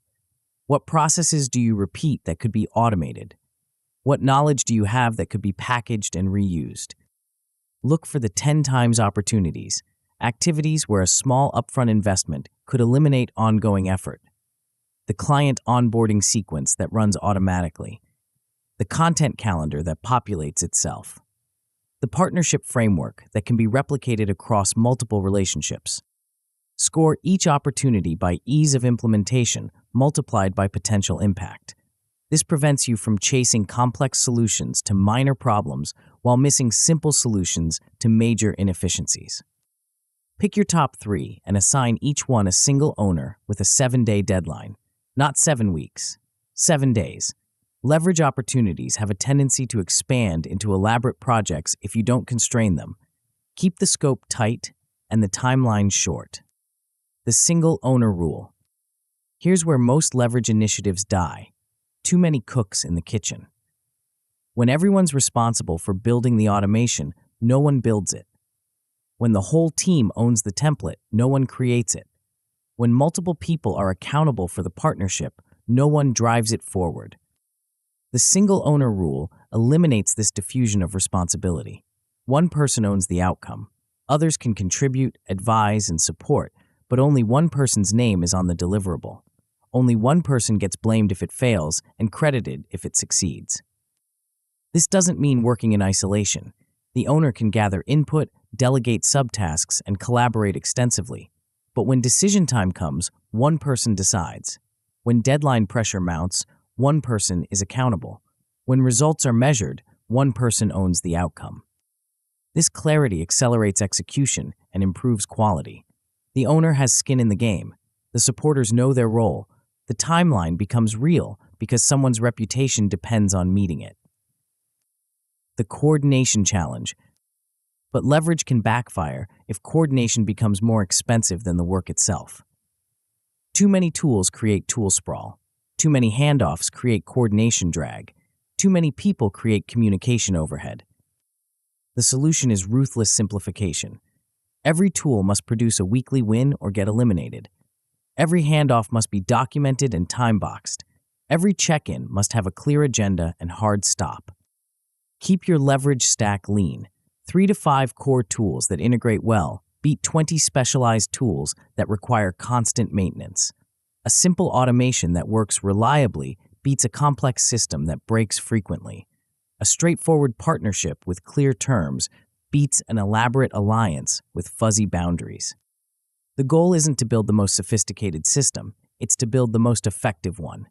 What processes do you repeat that could be automated? What knowledge do you have that could be packaged and reused? Look for the 10 times opportunities, activities where a small upfront investment could eliminate ongoing effort. The client onboarding sequence that runs automatically. The content calendar that populates itself. The partnership framework that can be replicated across multiple relationships. Score each opportunity by ease of implementation multiplied by potential impact. This prevents you from chasing complex solutions to minor problems while missing simple solutions to major inefficiencies. Pick your top 3 and assign each one a single owner with a 7-day deadline. Not 7 weeks, 7 days. Leverage opportunities have a tendency to expand into elaborate projects if you don't constrain them. Keep the scope tight and the timeline short. The single owner rule. Here's where most leverage initiatives die. Too many cooks in the kitchen. When everyone's responsible for building the automation, no one builds it. When the whole team owns the template, no one creates it. When multiple people are accountable for the partnership, no one drives it forward. The single owner rule eliminates this diffusion of responsibility. One person owns the outcome. Others can contribute, advise, and support, but only one person's name is on the deliverable. Only one person gets blamed if it fails and credited if it succeeds. This doesn't mean working in isolation. The owner can gather input, delegate subtasks, and collaborate extensively. But when decision time comes, one person decides. When deadline pressure mounts, one person is accountable. When results are measured, one person owns the outcome. This clarity accelerates execution and improves quality. The owner has skin in the game. The supporters know their role. The timeline becomes real because someone's reputation depends on meeting it. The coordination challenge. But leverage can backfire if coordination becomes more expensive than the work itself. Too many tools create tool sprawl. Too many handoffs create coordination drag. Too many people create communication overhead. The solution is ruthless simplification. Every tool must produce a weekly win or get eliminated. Every handoff must be documented and time-boxed. Every check-in must have a clear agenda and hard stop. Keep your leverage stack lean. 3 to 5 core tools that integrate well beat 20 specialized tools that require constant maintenance. A simple automation that works reliably beats a complex system that breaks frequently. A straightforward partnership with clear terms beats an elaborate alliance with fuzzy boundaries. The goal isn't to build the most sophisticated system, it's to build the most effective one.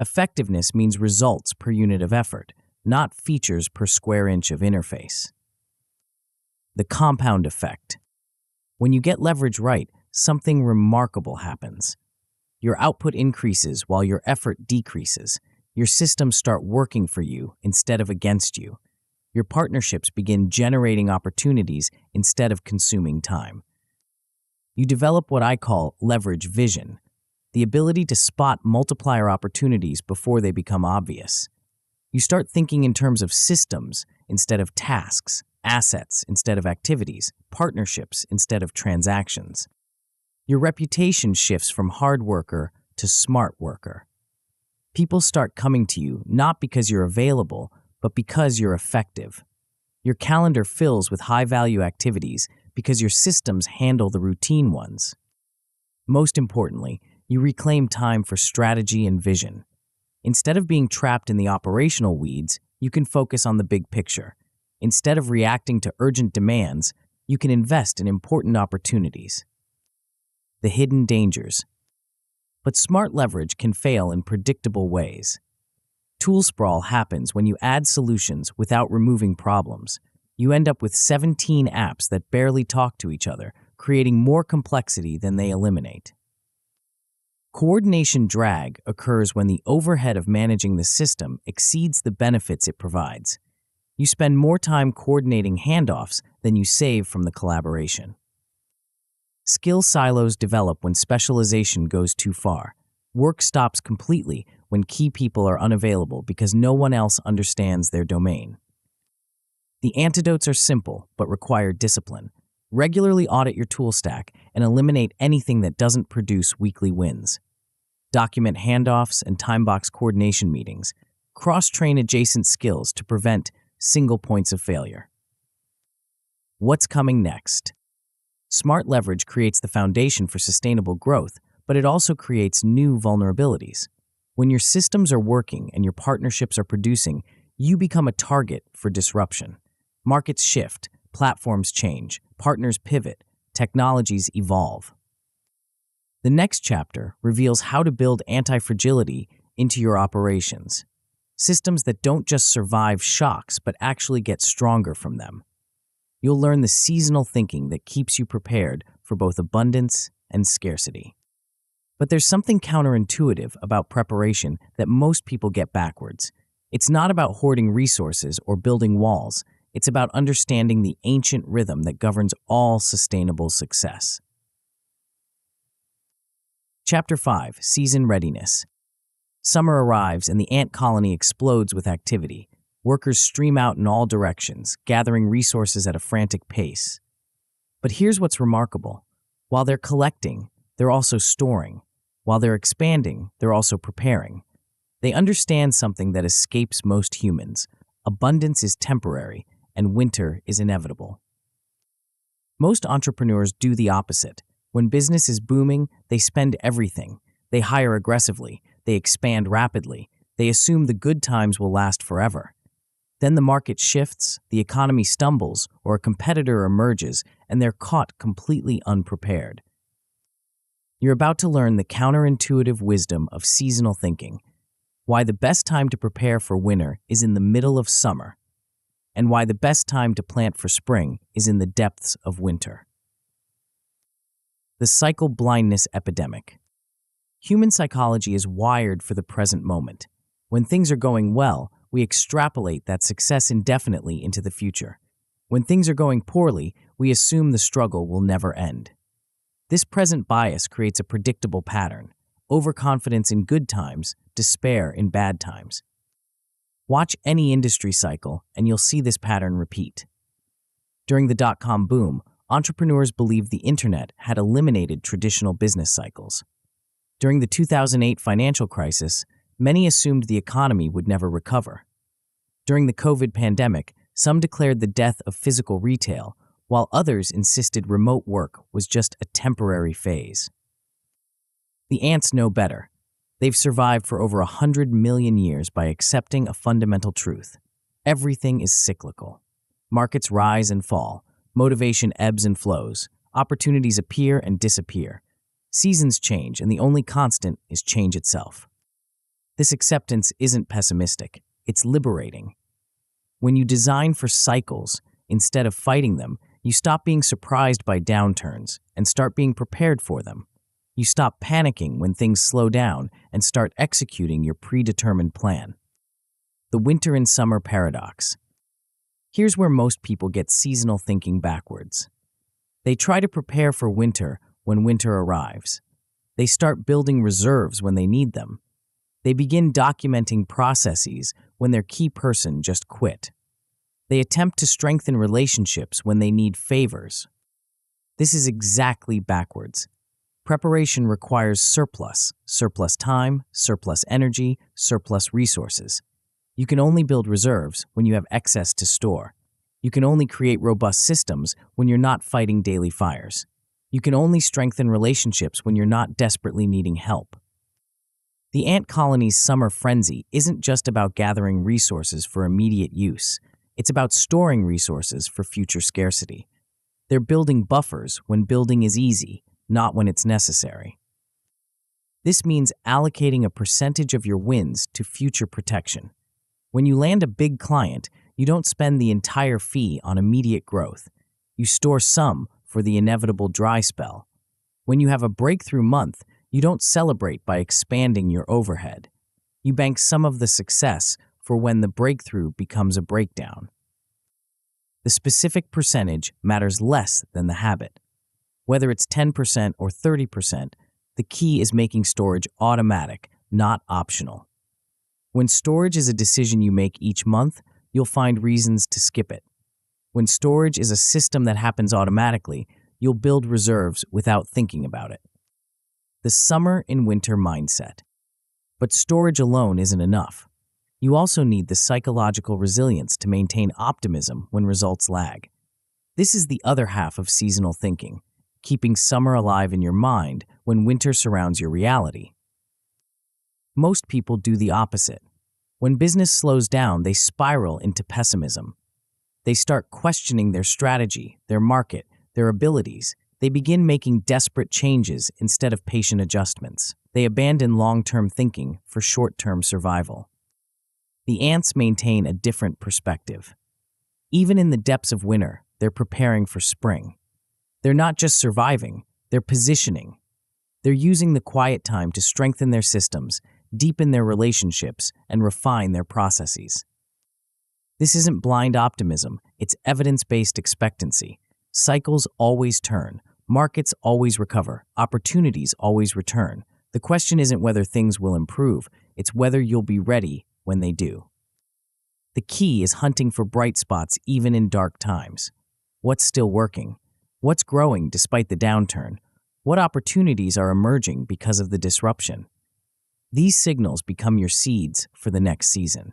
Effectiveness means results per unit of effort, not features per square inch of interface. The compound effect. When you get leverage right, something remarkable happens. Your output increases while your effort decreases. Your systems start working for you instead of against you. Your partnerships begin generating opportunities instead of consuming time. You develop what I call leverage vision, the ability to spot multiplier opportunities before they become obvious. You start thinking in terms of systems instead of tasks, assets instead of activities, partnerships instead of transactions. Your reputation shifts from hard worker to smart worker. People start coming to you not because you're available, but because you're effective. Your calendar fills with high-value activities because your systems handle the routine ones. Most importantly, you reclaim time for strategy and vision. Instead of being trapped in the operational weeds, you can focus on the big picture. Instead of reacting to urgent demands, you can invest in important opportunities. The hidden dangers. But smart leverage can fail in predictable ways. Tool sprawl happens when you add solutions without removing problems. You end up with 17 apps that barely talk to each other, creating more complexity than they eliminate. Coordination drag occurs when the overhead of managing the system exceeds the benefits it provides. You spend more time coordinating handoffs than you save from the collaboration. Skill silos develop when specialization goes too far. Work stops completely when key people are unavailable because no one else understands their domain. The antidotes are simple but require discipline. Regularly audit your tool stack and eliminate anything that doesn't produce weekly wins. Document handoffs and timebox coordination meetings. Cross-train adjacent skills to prevent single points of failure. What's coming next? Smart leverage creates the foundation for sustainable growth, but it also creates new vulnerabilities. When your systems are working and your partnerships are producing, you become a target for disruption. Markets shift, platforms change, partners pivot, technologies evolve. The next chapter reveals how to build anti-fragility into your operations. Systems that don't just survive shocks but actually get stronger from them. You'll learn the seasonal thinking that keeps you prepared for both abundance and scarcity. But there's something counterintuitive about preparation that most people get backwards. It's not about hoarding resources or building walls. It's about understanding the ancient rhythm that governs all sustainable success. Chapter 5, Season Readiness. Summer arrives and the ant colony explodes with activity. Workers stream out in all directions, gathering resources at a frantic pace. But here's what's remarkable. While they're collecting, they're also storing. While they're expanding, they're also preparing. They understand something that escapes most humans. Abundance is temporary, and winter is inevitable. Most entrepreneurs do the opposite. When business is booming, they spend everything. They hire aggressively. They expand rapidly. They assume the good times will last forever. Then the market shifts, the economy stumbles, or a competitor emerges, and they're caught completely unprepared. You're about to learn the counterintuitive wisdom of seasonal thinking, why the best time to prepare for winter is in the middle of summer, and why the best time to plant for spring is in the depths of winter. The cycle blindness epidemic. Human psychology is wired for the present moment. When things are going well, we extrapolate that success indefinitely into the future. When things are going poorly, we assume the struggle will never end. This present bias creates a predictable pattern: overconfidence in good times, despair in bad times. Watch any industry cycle, and you'll see this pattern repeat. During the dot-com boom, entrepreneurs believed the internet had eliminated traditional business cycles. During the 2008 financial crisis, many assumed the economy would never recover. During the COVID pandemic, some declared the death of physical retail, while others insisted remote work was just a temporary phase. The ants know better. They've survived for over 100 million years by accepting a fundamental truth. Everything is cyclical. Markets rise and fall. Motivation ebbs and flows. Opportunities appear and disappear. Seasons change, and the only constant is change itself. This acceptance isn't pessimistic. It's liberating. When you design for cycles instead of fighting them, you stop being surprised by downturns and start being prepared for them. You stop panicking when things slow down and start executing your predetermined plan. The winter and summer paradox. Here's where most people get seasonal thinking backwards. They try to prepare for winter when winter arrives. They start building reserves when they need them. They begin documenting processes when their key person just quit. They attempt to strengthen relationships when they need favors. This is exactly backwards. Preparation requires surplus time, surplus energy, surplus resources. You can only build reserves when you have excess to store. You can only create robust systems when you're not fighting daily fires. You can only strengthen relationships when you're not desperately needing help. The ant colony's summer frenzy isn't just about gathering resources for immediate use. It's about storing resources for future scarcity. They're building buffers when building is easy, not when it's necessary. This means allocating a percentage of your wins to future protection. When you land a big client, you don't spend the entire fee on immediate growth. You store some for the inevitable dry spell. When you have a breakthrough month, you don't celebrate by expanding your overhead. You bank some of the success for when the breakthrough becomes a breakdown. The specific percentage matters less than the habit. Whether it's 10% or 30%, the key is making storage automatic, not optional. When storage is a decision you make each month, you'll find reasons to skip it. When storage is a system that happens automatically, you'll build reserves without thinking about it. The summer and winter mindset. But storage alone isn't enough. You also need the psychological resilience to maintain optimism when results lag. This is the other half of seasonal thinking, keeping summer alive in your mind when winter surrounds your reality. Most people do the opposite. When business slows down, they spiral into pessimism. They start questioning their strategy, their market, their abilities. They begin making desperate changes instead of patient adjustments. They abandon long-term thinking for short-term survival. The ants maintain a different perspective. Even in the depths of winter, they're preparing for spring. They're not just surviving, they're positioning. They're using the quiet time to strengthen their systems, deepen their relationships, and refine their processes. This isn't blind optimism, it's evidence-based expectancy. Cycles always turn, markets always recover, opportunities always return. The question isn't whether things will improve, it's whether you'll be ready when they do. The key is hunting for bright spots even in dark times. What's still working? What's growing despite the downturn? What opportunities are emerging because of the disruption? These signals become your seeds for the next season.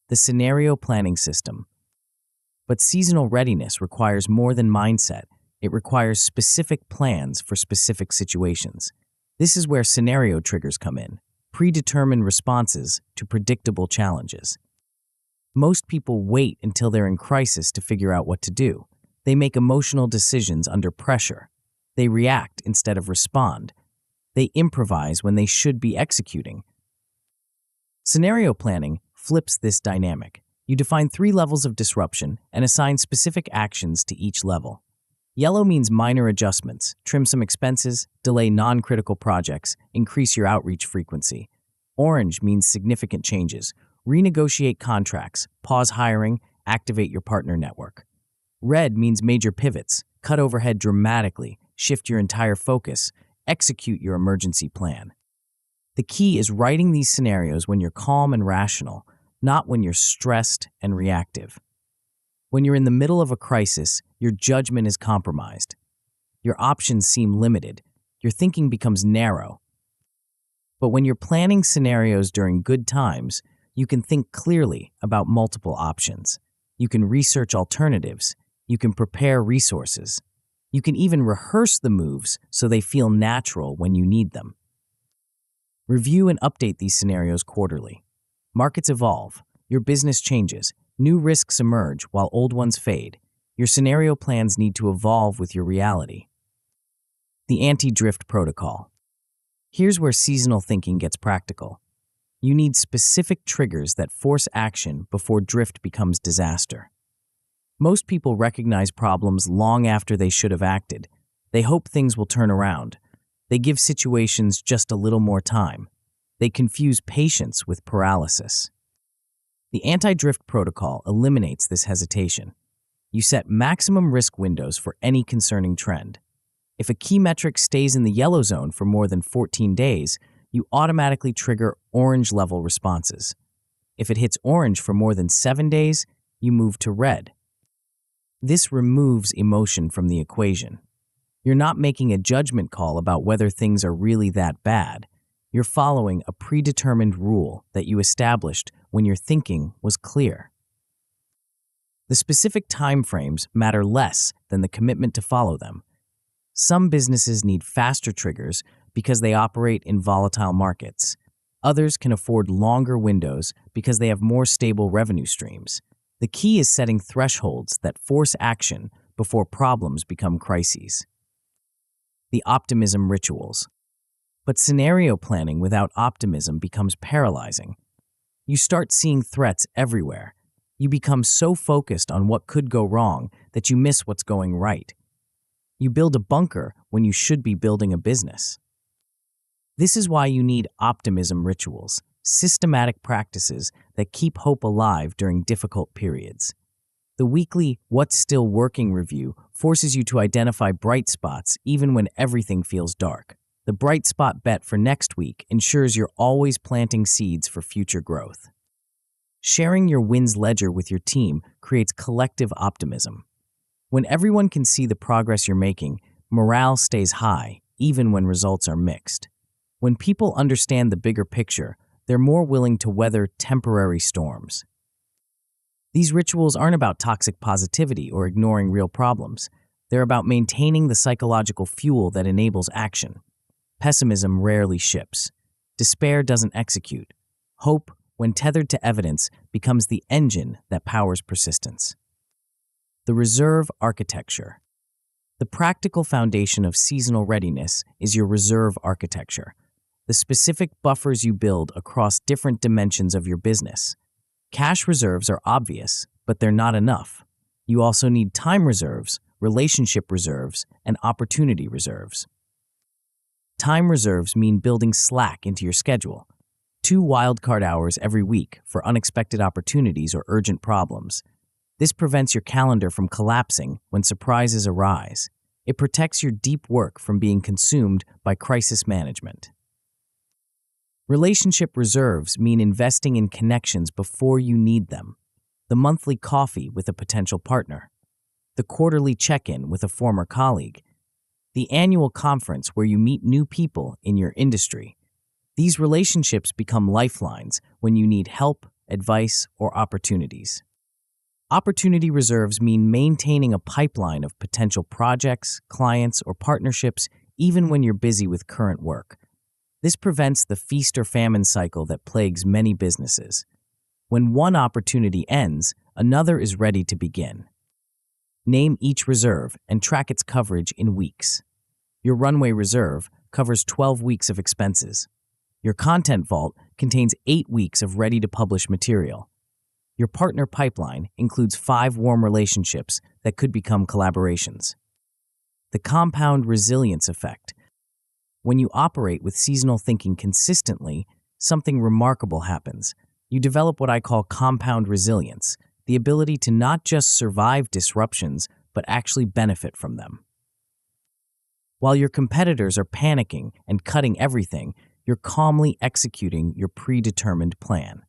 The scenario planning system. But seasonal readiness requires more than mindset. It requires specific plans for specific situations. This is where scenario triggers come in, predetermined responses to predictable challenges. Most people wait until they're in crisis to figure out what to do. They make emotional decisions under pressure. They react instead of respond. They improvise when they should be executing. Scenario planning flips this dynamic. You define 3 levels of disruption and assign specific actions to each level. Yellow means minor adjustments, trim some expenses, delay non-critical projects, increase your outreach frequency. Orange means significant changes, renegotiate contracts, pause hiring, activate your partner network. Red means major pivots, cut overhead dramatically, shift your entire focus, execute your emergency plan. The key is writing these scenarios when you're calm and rational, not when you're stressed and reactive. When you're in the middle of a crisis, your judgment is compromised. Your options seem limited. Your thinking becomes narrow. But when you're planning scenarios during good times, you can think clearly about multiple options. You can research alternatives. You can prepare resources. You can even rehearse the moves so they feel natural when you need them. Review and update these scenarios quarterly. Markets evolve. Your business changes. New risks emerge while old ones fade. Your scenario plans need to evolve with your reality. The anti-drift protocol. Here's where seasonal thinking gets practical. You need specific triggers that force action before drift becomes disaster. Most people recognize problems long after they should have acted. They hope things will turn around. They give situations just a little more time. They confuse patience with paralysis. The anti-drift protocol eliminates this hesitation. You set maximum risk windows for any concerning trend. If a key metric stays in the yellow zone for more than 14 days, you automatically trigger orange level responses. If it hits orange for more than 7 days, you move to red. This removes emotion from the equation. You're not making a judgment call about whether things are really that bad. You're following a predetermined rule that you established when your thinking was clear. The specific timeframes matter less than the commitment to follow them. Some businesses need faster triggers because they operate in volatile markets. Others can afford longer windows because they have more stable revenue streams. The key is setting thresholds that force action before problems become crises. The optimism rituals. But scenario planning without optimism becomes paralyzing. You start seeing threats everywhere. You become so focused on what could go wrong that you miss what's going right. You build a bunker when you should be building a business. This is why you need optimism rituals, systematic practices that keep hope alive during difficult periods. The weekly What's Still Working review forces you to identify bright spots even when everything feels dark. The bright spot bet for next week ensures you're always planting seeds for future growth. Sharing your wins ledger with your team creates collective optimism. When everyone can see the progress you're making, morale stays high, even when results are mixed. When people understand the bigger picture, they're more willing to weather temporary storms. These rituals aren't about toxic positivity or ignoring real problems. They're about maintaining the psychological fuel that enables action. Pessimism rarely ships. Despair doesn't execute. Hope, when tethered to evidence, becomes the engine that powers persistence. The reserve architecture. The practical foundation of seasonal readiness is your reserve architecture, the specific buffers you build across different dimensions of your business. Cash reserves are obvious, but they're not enough. You also need time reserves, relationship reserves, and opportunity reserves. Time reserves mean building slack into your schedule. 2 wildcard hours every week for unexpected opportunities or urgent problems. This prevents your calendar from collapsing when surprises arise. It protects your deep work from being consumed by crisis management. Relationship reserves mean investing in connections before you need them. The monthly coffee with a potential partner. The quarterly check-in with a former colleague. The annual conference where you meet new people in your industry. These relationships become lifelines when you need help, advice, or opportunities. Opportunity reserves mean maintaining a pipeline of potential projects, clients, or partnerships even when you're busy with current work. This prevents the feast or famine cycle that plagues many businesses. When one opportunity ends, another is ready to begin. Name each reserve and track its coverage in weeks. Your runway reserve covers 12 weeks of expenses. Your content vault contains 8 weeks of ready-to-publish material. Your partner pipeline includes 5 warm relationships that could become collaborations. The compound resilience effect. When you operate with seasonal thinking consistently, something remarkable happens. You develop what I call compound resilience, the ability to not just survive disruptions, but actually benefit from them. While your competitors are panicking and cutting everything, you're calmly executing your predetermined plan.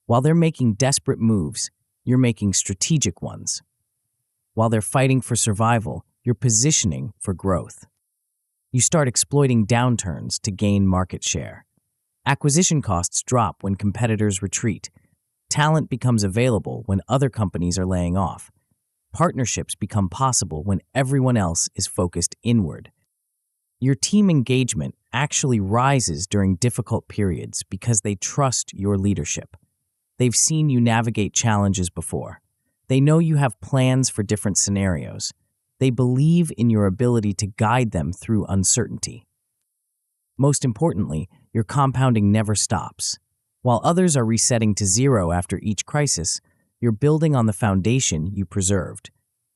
While they're making desperate moves, you're making strategic ones. While they're fighting for survival, you're positioning for growth. You start exploiting downturns to gain market share. Acquisition costs drop when competitors retreat. Talent becomes available when other companies are laying off. Partnerships become possible when everyone else is focused inward. Your team engagement actually rises during difficult periods because they trust your leadership. They've seen you navigate challenges before. They know you have plans for different scenarios. They believe in your ability to guide them through uncertainty. Most importantly, your compounding never stops. While others are resetting to zero after each crisis, you're building on the foundation you preserved.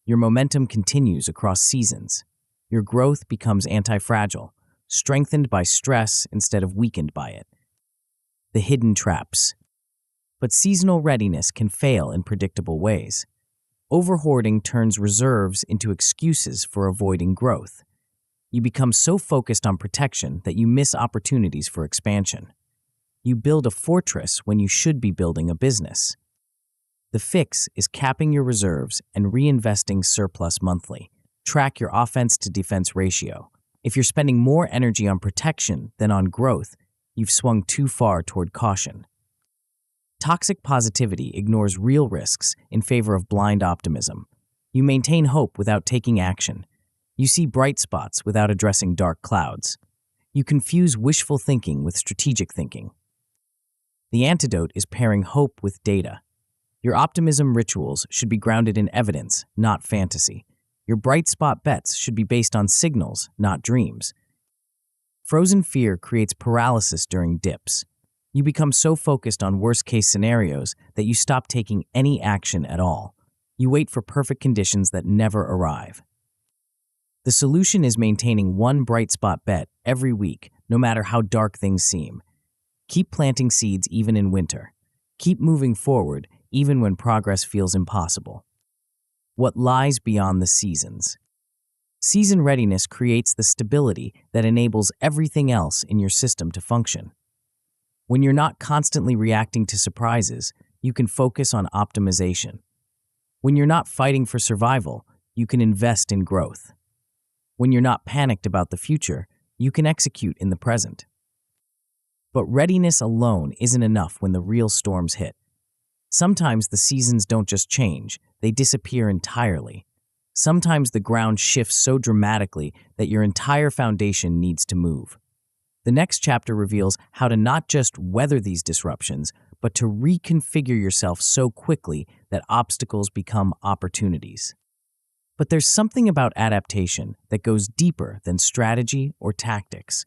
Your momentum continues across seasons. Your growth becomes anti-fragile, strengthened by stress instead of weakened by it. The hidden traps. But seasonal readiness can fail in predictable ways. Overhoarding turns reserves into excuses for avoiding growth. You become so focused on protection that you miss opportunities for expansion. You build a fortress when you should be building a business. The fix is capping your reserves and reinvesting surplus monthly. Track your offense to defense ratio. If you're spending more energy on protection than on growth, you've swung too far toward caution. Toxic positivity ignores real risks in favor of blind optimism. You maintain hope without taking action. You see bright spots without addressing dark clouds. You confuse wishful thinking with strategic thinking. The antidote is pairing hope with data. Your optimism rituals should be grounded in evidence, not fantasy. Your bright spot bets should be based on signals, not dreams. Frozen fear creates paralysis during dips. You become so focused on worst-case scenarios that you stop taking any action at all. You wait for perfect conditions that never arrive. The solution is maintaining one bright spot bet every week, no matter how dark things seem. Keep planting seeds even in winter. Keep moving forward even when progress feels impossible. What lies beyond the seasons? Season readiness creates the stability that enables everything else in your system to function. When you're not constantly reacting to surprises, you can focus on optimization. When you're not fighting for survival, you can invest in growth. When you're not panicked about the future, you can execute in the present. But readiness alone isn't enough when the real storms hit. Sometimes the seasons don't just change, they disappear entirely. Sometimes the ground shifts so dramatically that your entire foundation needs to move. The next chapter reveals how to not just weather these disruptions, but to reconfigure yourself so quickly that obstacles become opportunities. But there's something about adaptation that goes deeper than strategy or tactics.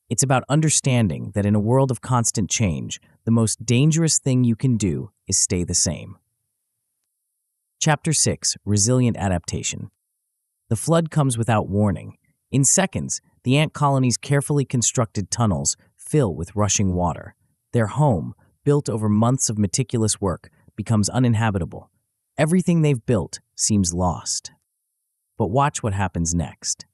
It's about understanding that in a world of constant change, the most dangerous thing you can do is stay the same. Chapter 6: Resilient Adaptation. The flood comes without warning. In seconds, the ant colony's carefully constructed tunnels fill with rushing water. Their home, built over months of meticulous work, becomes uninhabitable. Everything they've built seems lost. But watch what happens next.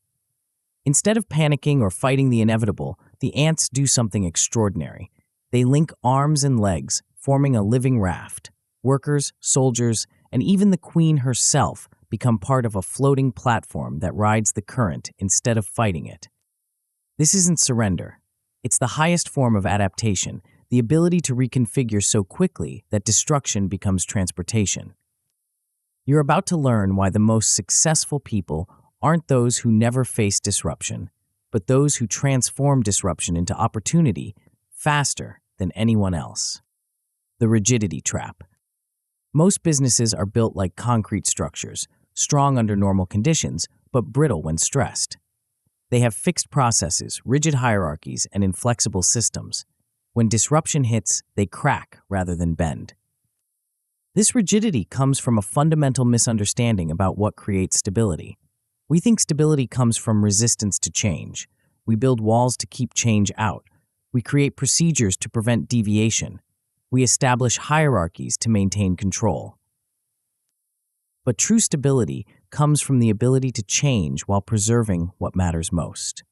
Instead of panicking or fighting the inevitable, the ants do something extraordinary. They link arms and legs, forming a living raft. Workers, soldiers, and even the queen herself become part of a floating platform that rides the current instead of fighting it. This isn't surrender. It's the highest form of adaptation, the ability to reconfigure so quickly that destruction becomes transportation. You're about to learn why the most successful people aren't those who never face disruption, but those who transform disruption into opportunity faster than anyone else. The rigidity trap. Most businesses are built like concrete structures, strong under normal conditions, but brittle when stressed. They have fixed processes, rigid hierarchies, and inflexible systems. When disruption hits, they crack rather than bend. This rigidity comes from a fundamental misunderstanding about what creates stability. We think stability comes from resistance to change. We build walls to keep change out. We create procedures to prevent deviation. We establish hierarchies to maintain control. But true stability comes from the ability to change while preserving what matters most.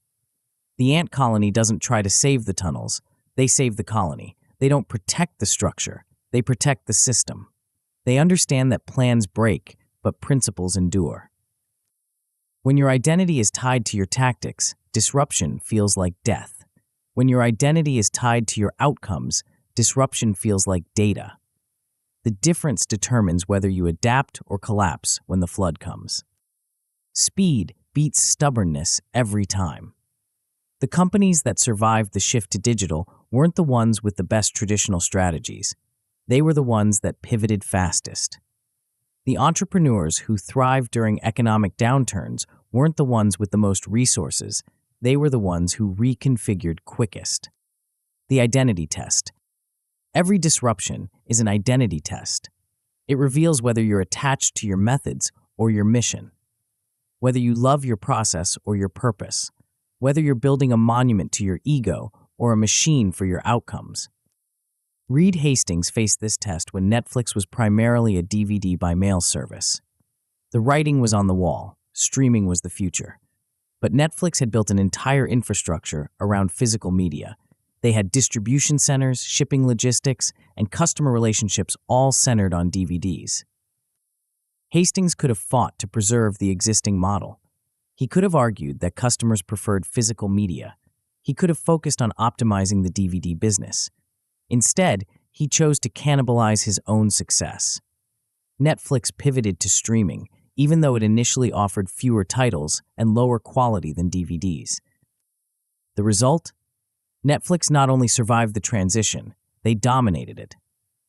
The ant colony doesn't try to save the tunnels. They save the colony. They don't protect the structure. They protect the system. They understand that plans break, but principles endure. When your identity is tied to your tactics, disruption feels like death. When your identity is tied to your outcomes, disruption feels like data. The difference determines whether you adapt or collapse when the flood comes. Speed beats stubbornness every time. The companies that survived the shift to digital weren't the ones with the best traditional strategies. They were the ones that pivoted fastest. The entrepreneurs who thrived during economic downturns weren't the ones with the most resources. They were the ones who reconfigured quickest. The identity test. Every disruption is an identity test. It reveals whether you're attached to your methods or your mission, whether you love your process or your purpose, whether you're building a monument to your ego or a machine for your outcomes. Reed Hastings faced this test when Netflix was primarily a DVD by mail service. The writing was on the wall. Streaming was the future. But Netflix had built an entire infrastructure around physical media. They had distribution centers, shipping logistics, and customer relationships all centered on DVDs. Hastings could have fought to preserve the existing model. He could have argued that customers preferred physical media. He could have focused on optimizing the DVD business. Instead, he chose to cannibalize his own success. Netflix pivoted to streaming, even though it initially offered fewer titles and lower quality than DVDs. The result? Netflix not only survived the transition, they dominated it.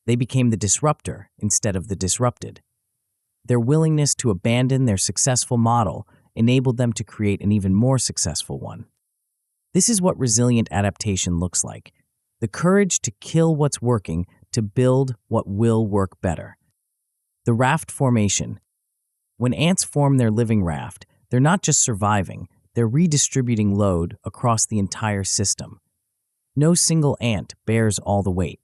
They became the disruptor instead of the disrupted. Their willingness to abandon their successful model enabled them to create an even more successful one. This is what resilient adaptation looks like: the courage to kill what's working to build what will work better. The raft formation. When ants form their living raft, they're not just surviving, they're redistributing load across the entire system. No single ant bears all the weight.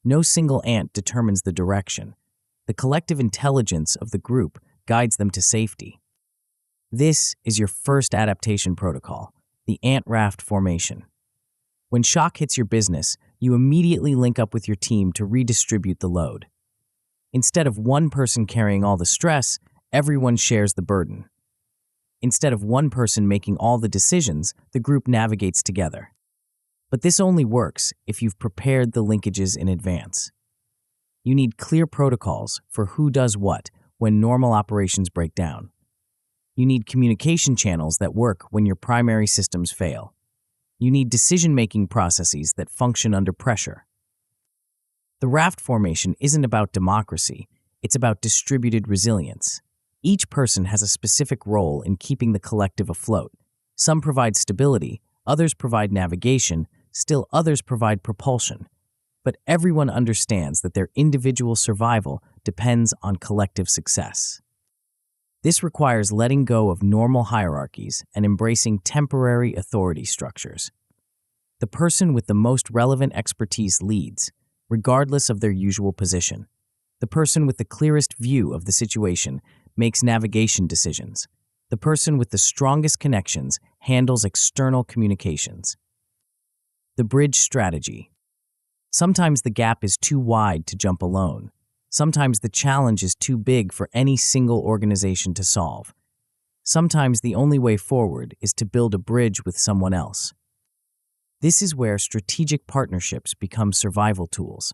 No single ant determines the direction. The collective intelligence of the group guides them to safety. This is your first adaptation protocol, the ant raft formation. When shock hits your business, you immediately link up with your team to redistribute the load. Instead of one person carrying all the stress, everyone shares the burden. Instead of one person making all the decisions, the group navigates together. But this only works if you've prepared the linkages in advance. You need clear protocols for who does what when normal operations break down. You need communication channels that work when your primary systems fail. You need decision-making processes that function under pressure. The raft formation isn't about democracy, it's about distributed resilience. Each person has a specific role in keeping the collective afloat. Some provide stability, others provide navigation, still others provide propulsion. But everyone understands that their individual survival depends on collective success. This requires letting go of normal hierarchies and embracing temporary authority structures. The person with the most relevant expertise leads, regardless of their usual position. The person with the clearest view of the situation makes navigation decisions. The person with the strongest connections handles external communications. The bridge strategy. Sometimes the gap is too wide to jump alone. Sometimes the challenge is too big for any single organization to solve. Sometimes the only way forward is to build a bridge with someone else. This is where strategic partnerships become survival tools.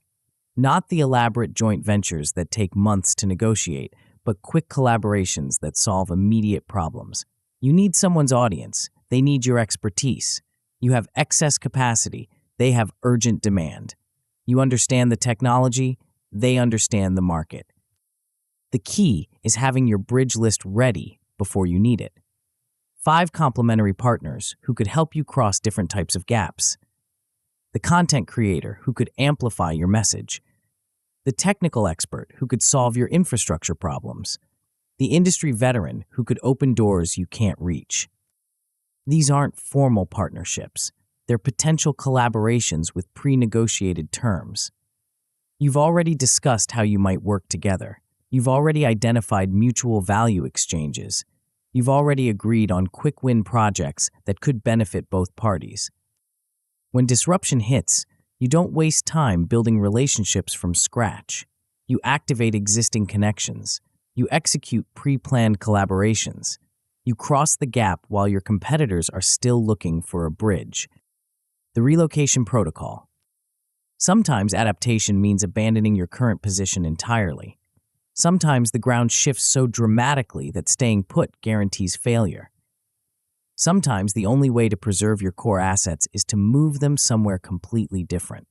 Not the elaborate joint ventures that take months to negotiate, but quick collaborations that solve immediate problems. You need someone's audience. They need your expertise. You have excess capacity. They have urgent demand. You understand the technology. They understand the market. The key is having your bridge list ready before you need it. 5 complementary partners who could help you cross different types of gaps. The content creator who could amplify your message. The technical expert who could solve your infrastructure problems. The industry veteran who could open doors you can't reach. These aren't formal partnerships. They're potential collaborations with pre-negotiated terms. You've already discussed how you might work together. You've already identified mutual value exchanges. You've already agreed on quick-win projects that could benefit both parties. When disruption hits, you don't waste time building relationships from scratch. You activate existing connections. You execute pre-planned collaborations. You cross the gap while your competitors are still looking for a bridge. The relocation protocol. Sometimes adaptation means abandoning your current position entirely. Sometimes the ground shifts so dramatically that staying put guarantees failure. Sometimes the only way to preserve your core assets is to move them somewhere completely different.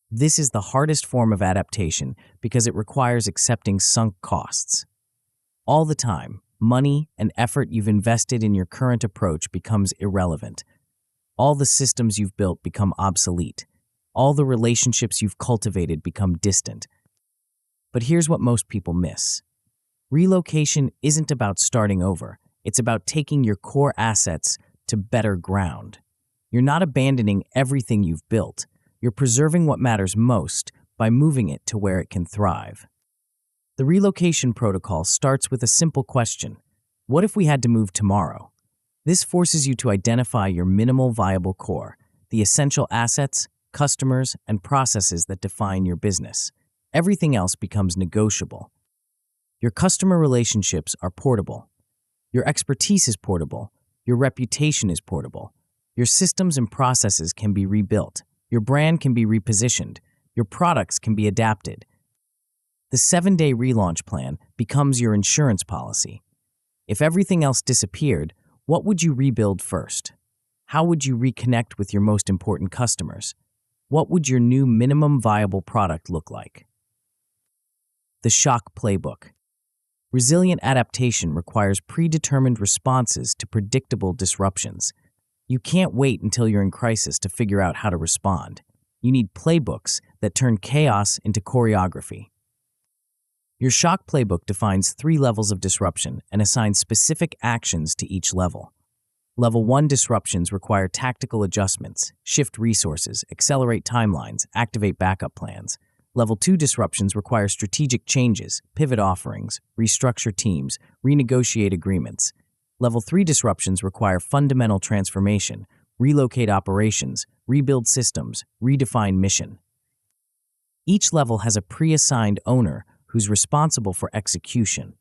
This is the hardest form of adaptation because it requires accepting sunk costs. All the time, money and effort you've invested in your current approach becomes irrelevant. All the systems you've built become obsolete. All the relationships you've cultivated become distant. But here's what most people miss. Relocation isn't about starting over. It's about taking your core assets to better ground. You're not abandoning everything you've built. You're preserving what matters most by moving it to where it can thrive. The relocation protocol starts with a simple question. What if we had to move tomorrow? This forces you to identify your minimal viable core, the essential assets, customers, and processes that define your business. Everything else becomes negotiable. Your customer relationships are portable. Your expertise is portable. Your reputation is portable. Your systems and processes can be rebuilt. Your brand can be repositioned. Your products can be adapted. The 7-day relaunch plan becomes your insurance policy. If everything else disappeared, what would you rebuild first? How would you reconnect with your most important customers? What would your new minimum viable product look like? The shock playbook. Resilient adaptation requires predetermined responses to predictable disruptions. You can't wait until you're in crisis to figure out how to respond. You need playbooks that turn chaos into choreography. Your shock playbook defines 3 levels of disruption and assigns specific actions to each level. Level 1 disruptions require tactical adjustments, shift resources, accelerate timelines, activate backup plans. Level 2 disruptions require strategic changes, pivot offerings, restructure teams, renegotiate agreements. Level 3 disruptions require fundamental transformation, relocate operations, rebuild systems, redefine mission. Each level has a pre-assigned owner who's responsible for execution.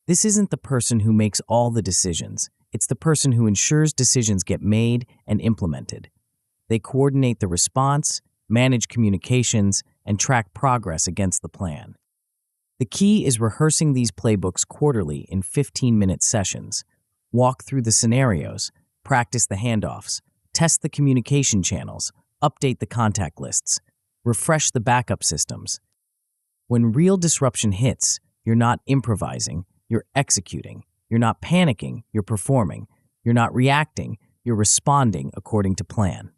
This isn't the person who makes all the decisions. It's the person who ensures decisions get made and implemented. They coordinate the response, manage communications, and track progress against the plan. The key is rehearsing these playbooks quarterly in 15-minute sessions. Walk through the scenarios, practice the handoffs, test the communication channels, update the contact lists, refresh the backup systems. When real disruption hits, you're not improvising, you're executing. You're not panicking, you're performing. You're not reacting, you're responding according to plan.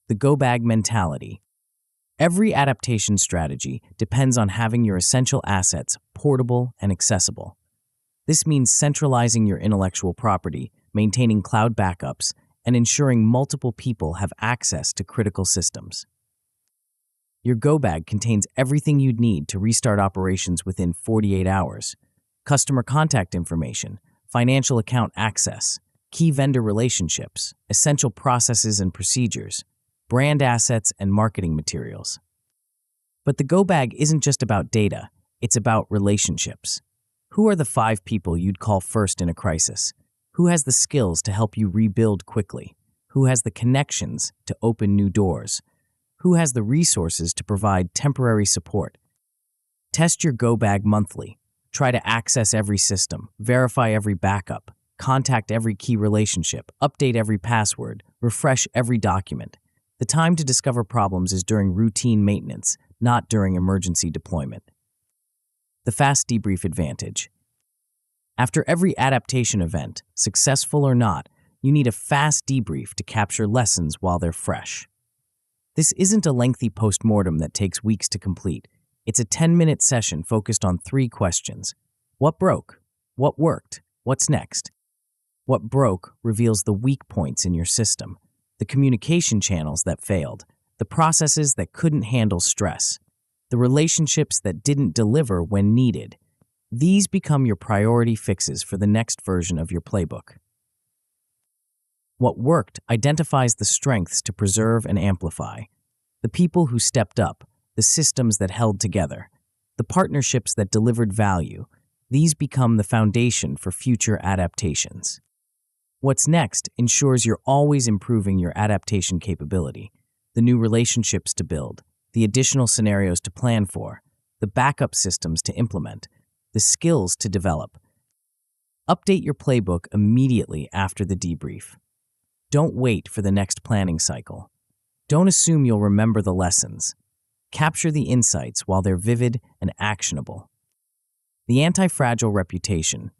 The go-bag mentality. Every adaptation strategy depends on having your essential assets portable and accessible. This means centralizing your intellectual property, maintaining cloud backups, and ensuring multiple people have access to critical systems. Your go-bag contains everything you'd need to restart operations within 48 hours. Customer contact information, financial account access, key vendor relationships, essential processes and procedures, brand assets, and marketing materials. But the go-bag isn't just about data, it's about relationships. Who are the 5 people you'd call first in a crisis? Who has the skills to help you rebuild quickly? Who has the connections to open new doors? Who has the resources to provide temporary support? Test your go-bag monthly. Try to access every system, verify every backup, contact every key relationship, update every password, refresh every document. The time to discover problems is during routine maintenance, not during emergency deployment. The fast debrief advantage. After every adaptation event, successful or not, you need a fast debrief to capture lessons while they're fresh. This isn't a lengthy postmortem that takes weeks to complete. It's a 10-minute session focused on 3 questions. What broke? What worked? What's next? What broke reveals the weak points in your system, the communication channels that failed, the processes that couldn't handle stress, the relationships that didn't deliver when needed. These become your priority fixes for the next version of your playbook. What worked identifies the strengths to preserve and amplify, the people who stepped up, the systems that held together, the partnerships that delivered value. These become the foundation for future adaptations. What's next ensures you're always improving your adaptation capability, the new relationships to build, the additional scenarios to plan for, the backup systems to implement, the skills to develop. Update your playbook immediately after the debrief. Don't wait for the next planning cycle. Don't assume you'll remember the lessons. Capture the insights while they're vivid and actionable. The anti-fragile reputation.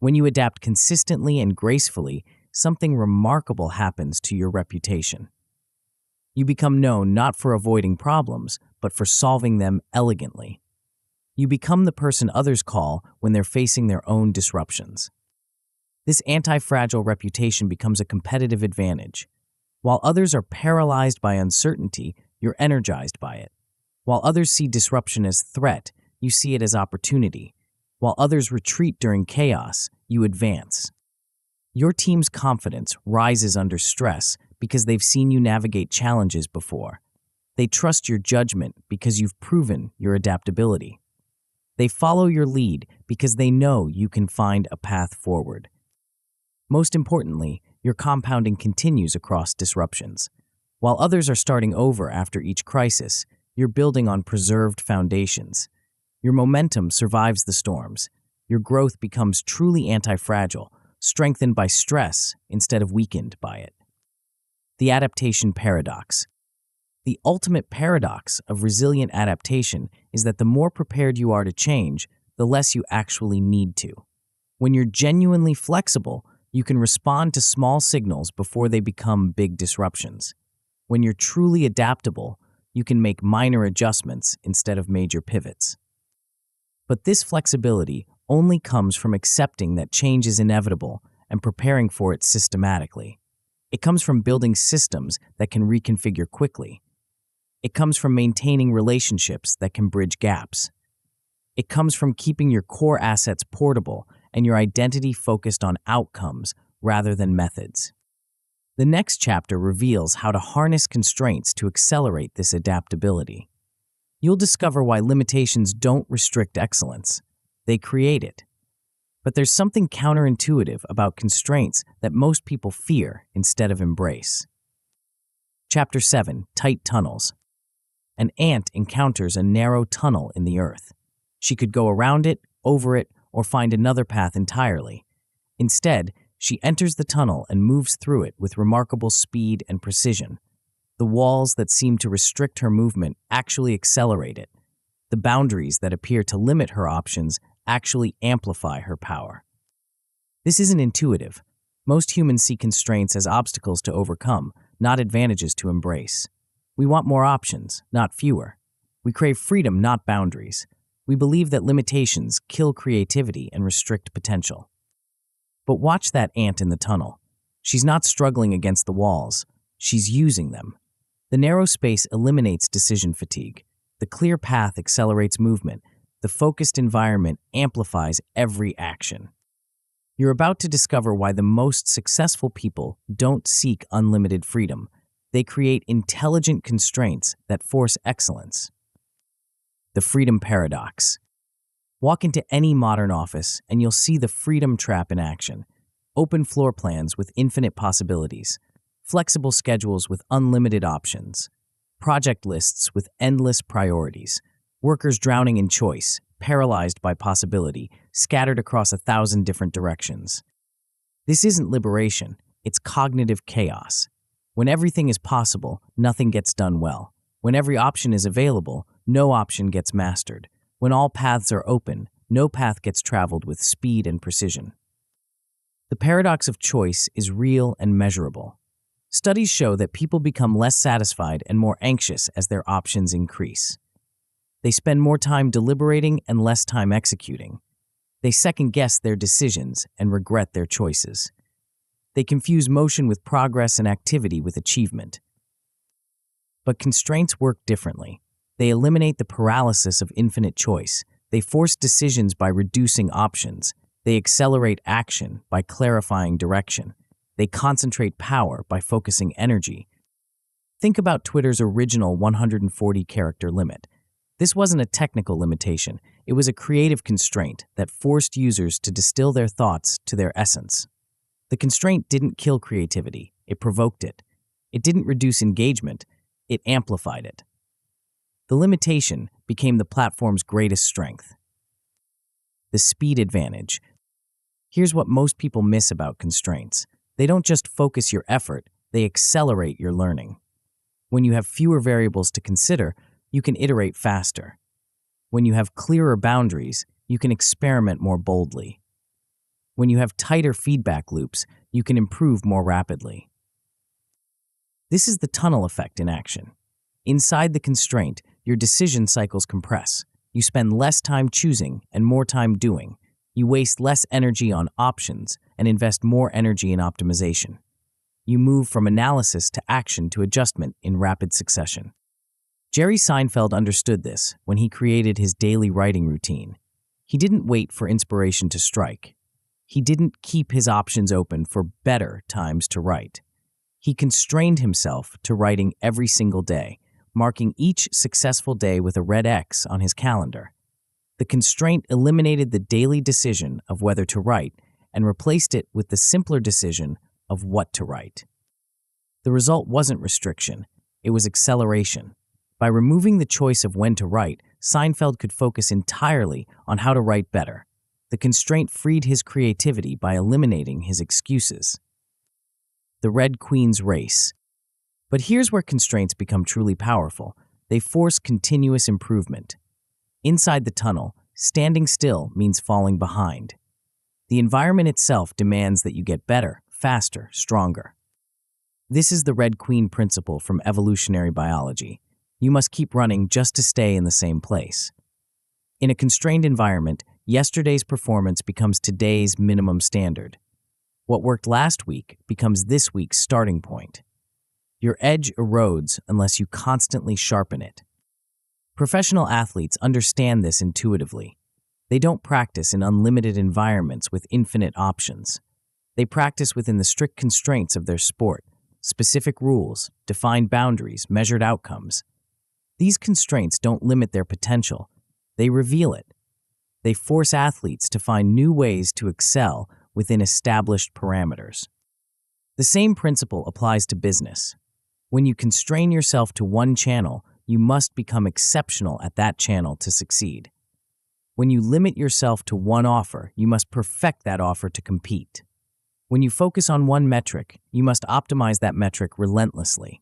When you adapt consistently and gracefully, something remarkable happens to your reputation. You become known not for avoiding problems, but for solving them elegantly. You become the person others call when they're facing their own disruptions. This anti-fragile reputation becomes a competitive advantage. While others are paralyzed by uncertainty, you're energized by it. While others see disruption as threat, you see it as opportunity. While others retreat during chaos, you advance. Your team's confidence rises under stress because they've seen you navigate challenges before. They trust your judgment because you've proven your adaptability. They follow your lead because they know you can find a path forward. Most importantly, your compounding continues across disruptions. While others are starting over after each crisis, you're building on preserved foundations. Your momentum survives the storms. Your growth becomes truly anti-fragile, strengthened by stress instead of weakened by it. The adaptation paradox. The ultimate paradox of resilient adaptation is that the more prepared you are to change, the less you actually need to. When you're genuinely flexible, you can respond to small signals before they become big disruptions. When you're truly adaptable, you can make minor adjustments instead of major pivots. But this flexibility only comes from accepting that change is inevitable and preparing for it systematically. It comes from building systems that can reconfigure quickly. It comes from maintaining relationships that can bridge gaps. It comes from keeping your core assets portable and your identity focused on outcomes rather than methods. The next chapter reveals how to harness constraints to accelerate this adaptability. You'll discover why limitations don't restrict excellence. They create it. But there's something counterintuitive about constraints that most people fear instead of embrace. Chapter 7. Tight Tunnels. An ant encounters a narrow tunnel in the earth. She could go around it, over it, or find another path entirely. Instead, she enters the tunnel and moves through it with remarkable speed and precision. The walls that seem to restrict her movement actually accelerate it. The boundaries that appear to limit her options actually amplify her power. This isn't intuitive. Most humans see constraints as obstacles to overcome, not advantages to embrace. We want more options, not fewer. We crave freedom, not boundaries. We believe that limitations kill creativity and restrict potential. But watch that ant in the tunnel. She's not struggling against the walls. She's using them. The narrow space eliminates decision fatigue. The clear path accelerates movement. The focused environment amplifies every action. You're about to discover why the most successful people don't seek unlimited freedom. They create intelligent constraints that force excellence. The freedom paradox. Walk into any modern office and you'll see the freedom trap in action. Open floor plans with infinite possibilities. Flexible schedules with unlimited options. Project lists with endless priorities. Workers drowning in choice, paralyzed by possibility, scattered across 1,000 different directions. This isn't liberation, it's cognitive chaos. When everything is possible, nothing gets done well. When every option is available, no option gets mastered. When all paths are open, no path gets traveled with speed and precision. The paradox of choice is real and measurable. Studies show that people become less satisfied and more anxious as their options increase. They spend more time deliberating and less time executing. They second-guess their decisions and regret their choices. They confuse motion with progress and activity with achievement. But constraints work differently. They eliminate the paralysis of infinite choice. They force decisions by reducing options. They accelerate action by clarifying direction. They concentrate power by focusing energy. Think about Twitter's original 140-character limit. This wasn't a technical limitation. It was a creative constraint that forced users to distill their thoughts to their essence. The constraint didn't kill creativity. It provoked it. It didn't reduce engagement. It amplified it. The limitation became the platform's greatest strength. The speed advantage. Here's what most people miss about constraints. They don't just focus your effort, they accelerate your learning. When you have fewer variables to consider, you can iterate faster. When you have clearer boundaries, you can experiment more boldly. When you have tighter feedback loops, you can improve more rapidly. This is the tunnel effect in action. Inside the constraint, your decision cycles compress. You spend less time choosing and more time doing. You waste less energy on options and invest more energy in optimization. You move from analysis to action to adjustment in rapid succession. Jerry Seinfeld understood this when he created his daily writing routine. He didn't wait for inspiration to strike. He didn't keep his options open for better times to write. He constrained himself to writing every single day, marking each successful day with a red X on his calendar. The constraint eliminated the daily decision of whether to write and replaced it with the simpler decision of what to write. The result wasn't restriction, it was acceleration. By removing the choice of when to write, Seinfeld could focus entirely on how to write better. The constraint freed his creativity by eliminating his excuses. The Red Queen's race. But here's where constraints become truly powerful. They force continuous improvement. Inside the tunnel, standing still means falling behind. The environment itself demands that you get better, faster, stronger. This is the Red Queen principle from evolutionary biology. You must keep running just to stay in the same place. In a constrained environment, yesterday's performance becomes today's minimum standard. What worked last week becomes this week's starting point. Your edge erodes unless you constantly sharpen it. Professional athletes understand this intuitively. They don't practice in unlimited environments with infinite options. They practice within the strict constraints of their sport, specific rules, defined boundaries, measured outcomes. These constraints don't limit their potential. They reveal it. They force athletes to find new ways to excel within established parameters. The same principle applies to business. When you constrain yourself to one channel, you must become exceptional at that channel to succeed. When you limit yourself to one offer, you must perfect that offer to compete. When you focus on one metric, you must optimize that metric relentlessly.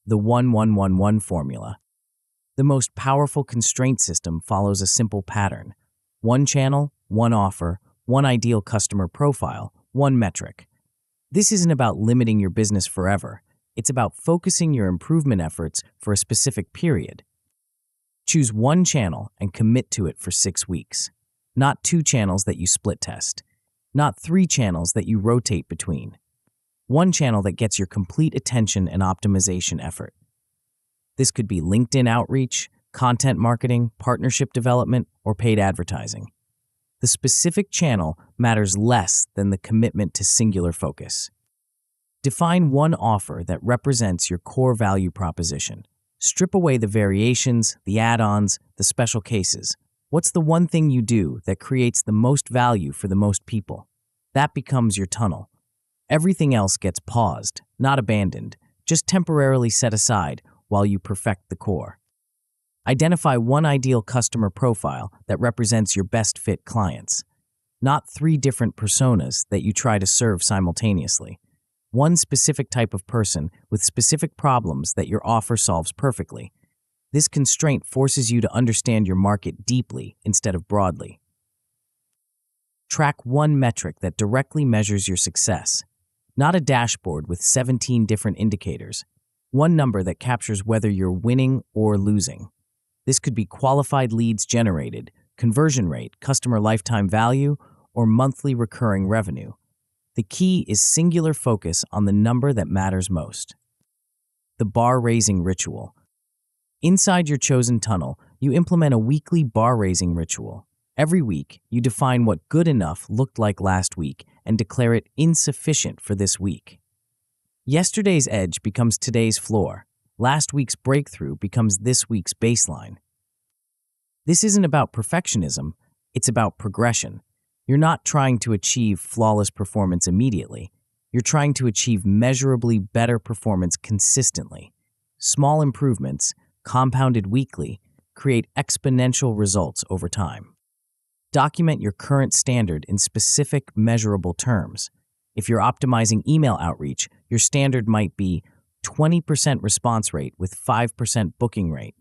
The 1-1-1-1 formula. The most powerful constraint system follows a simple pattern. One channel, one offer, one ideal customer profile, one metric. This isn't about limiting your business forever. It's about focusing your improvement efforts for a specific period. Choose one channel and commit to it for 6 weeks. Not 2 channels that you split test. Not 3 channels that you rotate between. One channel that gets your complete attention and optimization effort. This could be LinkedIn outreach, content marketing, partnership development, or paid advertising. The specific channel matters less than the commitment to singular focus. Define one offer that represents your core value proposition. Strip away the variations, the add-ons, the special cases. What's the one thing you do that creates the most value for the most people? That becomes your tunnel. Everything else gets paused, not abandoned, just temporarily set aside while you perfect the core. Identify one ideal customer profile that represents your best fit clients. Not 3 different personas that you try to serve simultaneously. One specific type of person with specific problems that your offer solves perfectly. This constraint forces you to understand your market deeply instead of broadly. Track one metric that directly measures your success. Not a dashboard with 17 different indicators. One number that captures whether you're winning or losing. This could be qualified leads generated, conversion rate, customer lifetime value, or monthly recurring revenue. The key is singular focus on the number that matters most. The bar-raising ritual. Inside your chosen tunnel, you implement a weekly bar-raising ritual. Every week, you define what good enough looked like last week and declare it insufficient for this week. Yesterday's edge becomes today's floor. Last week's breakthrough becomes this week's baseline. This isn't about perfectionism, it's about progression. You're not trying to achieve flawless performance immediately. You're trying to achieve measurably better performance consistently. Small improvements, compounded weekly, create exponential results over time. Document your current standard in specific, measurable terms. If you're optimizing email outreach, your standard might be 20% response rate with 5% booking rate.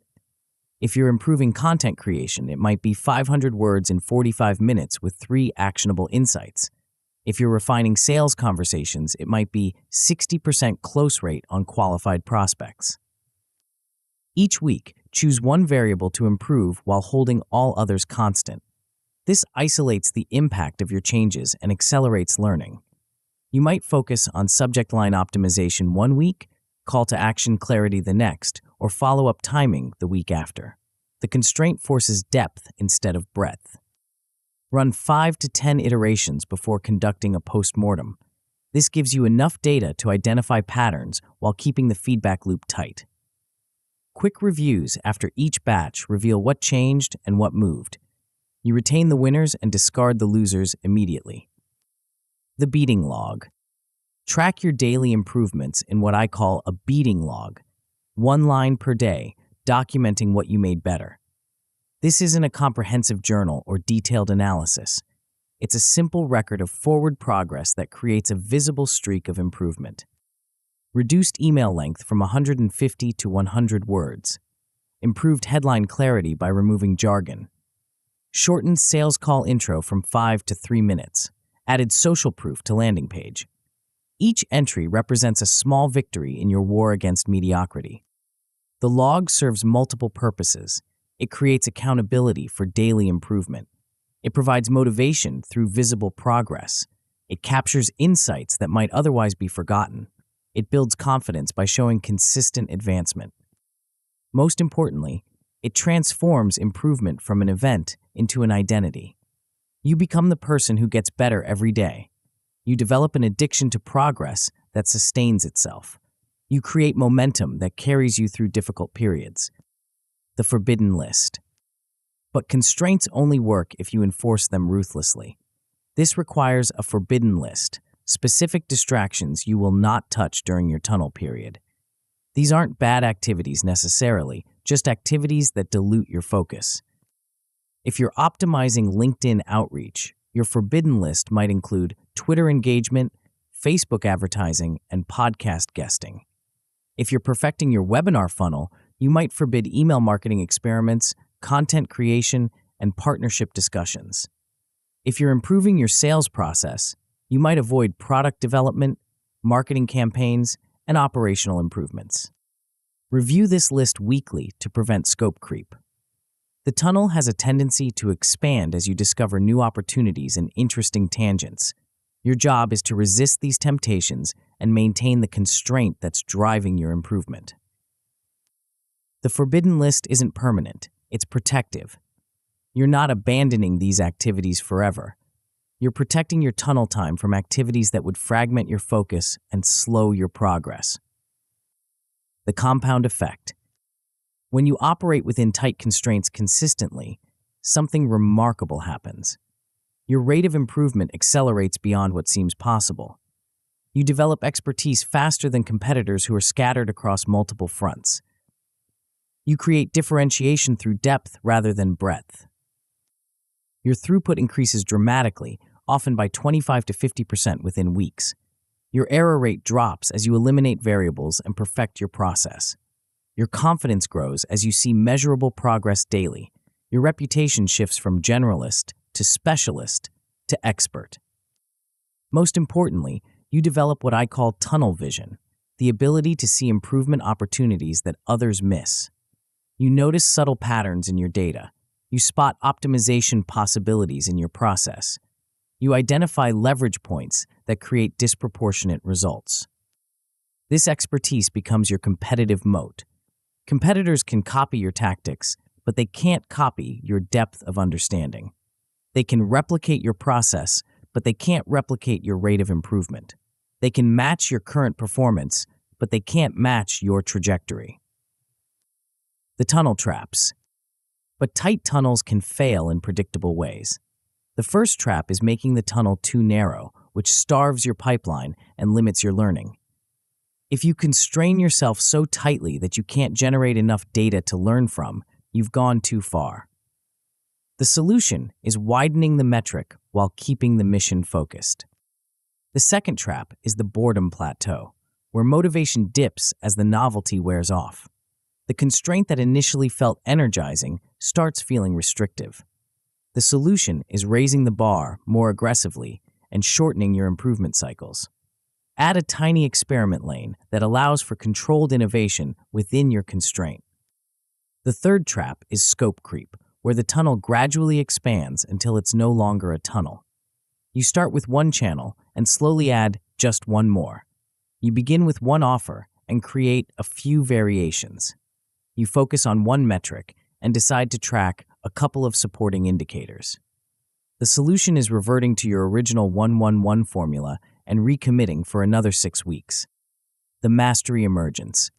If you're improving content creation, it might be 500 words in 45 minutes with 3 actionable insights. If you're refining sales conversations, it might be 60% close rate on qualified prospects. Each week, choose one variable to improve while holding all others constant. This isolates the impact of your changes and accelerates learning. You might focus on subject line optimization one week, call to action clarity the next, or follow-up timing the week after. The constraint forces depth instead of breadth. Run 5 to 10 iterations before conducting a postmortem. This gives you enough data to identify patterns while keeping the feedback loop tight. Quick reviews after each batch reveal what changed and what moved. You retain the winners and discard the losers immediately. The beating log. Track your daily improvements in what I call a beating log, 1 line per day, documenting what you made better. This isn't a comprehensive journal or detailed analysis. It's a simple record of forward progress that creates a visible streak of improvement. Reduced email length from 150 to 100 words. Improved headline clarity by removing jargon. Shortened sales call intro from 5 to 3 minutes. Added social proof to landing page. Each entry represents a small victory in your war against mediocrity. The log serves multiple purposes. It creates accountability for daily improvement. It provides motivation through visible progress. It captures insights that might otherwise be forgotten. It builds confidence by showing consistent advancement. Most importantly, it transforms improvement from an event into an identity. You become the person who gets better every day. You develop an addiction to progress that sustains itself. You create momentum that carries you through difficult periods. The forbidden list. But constraints only work if you enforce them ruthlessly. This requires a forbidden list, specific distractions you will not touch during your tunnel period. These aren't bad activities necessarily, just activities that dilute your focus. If you're optimizing LinkedIn outreach, your forbidden list might include Twitter engagement, Facebook advertising, and podcast guesting. If you're perfecting your webinar funnel, you might forbid email marketing experiments, content creation, and partnership discussions. If you're improving your sales process, you might avoid product development, marketing campaigns, and operational improvements. Review this list weekly to prevent scope creep. The tunnel has a tendency to expand as you discover new opportunities and interesting tangents. Your job is to resist these temptations and maintain the constraint that's driving your improvement. The forbidden list isn't permanent, it's protective. You're not abandoning these activities forever. You're protecting your tunnel time from activities that would fragment your focus and slow your progress. The compound effect. When you operate within tight constraints consistently, something remarkable happens. Your rate of improvement accelerates beyond what seems possible. You develop expertise faster than competitors who are scattered across multiple fronts. You create differentiation through depth rather than breadth. Your throughput increases dramatically, often by 25 to 50% within weeks. Your error rate drops as you eliminate variables and perfect your process. Your confidence grows as you see measurable progress daily. Your reputation shifts from generalist to specialist to expert. Most importantly, you develop what I call tunnel vision, the ability to see improvement opportunities that others miss. You notice subtle patterns in your data. You spot optimization possibilities in your process. You identify leverage points that create disproportionate results. This expertise becomes your competitive moat. Competitors can copy your tactics, but they can't copy your depth of understanding. They can replicate your process, but they can't replicate your rate of improvement. They can match your current performance, but they can't match your trajectory. The tunnel traps. But tight tunnels can fail in predictable ways. The first trap is making the tunnel too narrow, which starves your pipeline and limits your learning. If you constrain yourself so tightly that you can't generate enough data to learn from, you've gone too far. The solution is widening the metric while keeping the mission focused. The second trap is the boredom plateau, where motivation dips as the novelty wears off. The constraint that initially felt energizing starts feeling restrictive. The solution is raising the bar more aggressively and shortening your improvement cycles. Add a tiny experiment lane that allows for controlled innovation within your constraint. The third trap is scope creep, where the tunnel gradually expands until it's no longer a tunnel. You start with one channel and slowly add just one more. You begin with one offer and create a few variations. You focus on one metric and decide to track a couple of supporting indicators. The solution is reverting to your original 1-1-1 formula and recommitting for another 6 weeks. The mastery emergence.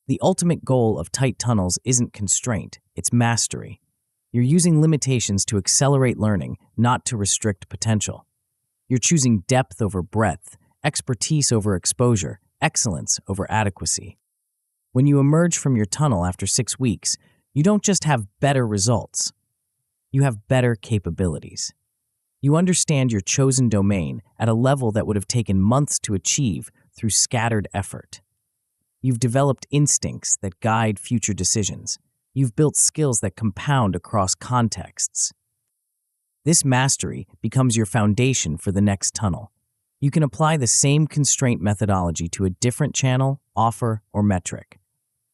The ultimate goal of tight tunnels isn't constraint, it's mastery. You're using limitations to accelerate learning, not to restrict potential. You're choosing depth over breadth, expertise over exposure, excellence over adequacy. When you emerge from your tunnel after 6 weeks, you don't just have better results. You have better capabilities. You understand your chosen domain at a level that would have taken months to achieve through scattered effort. You've developed instincts that guide future decisions. You've built skills that compound across contexts. This mastery becomes your foundation for the next tunnel. You can apply the same constraint methodology to a different channel, offer, or metric.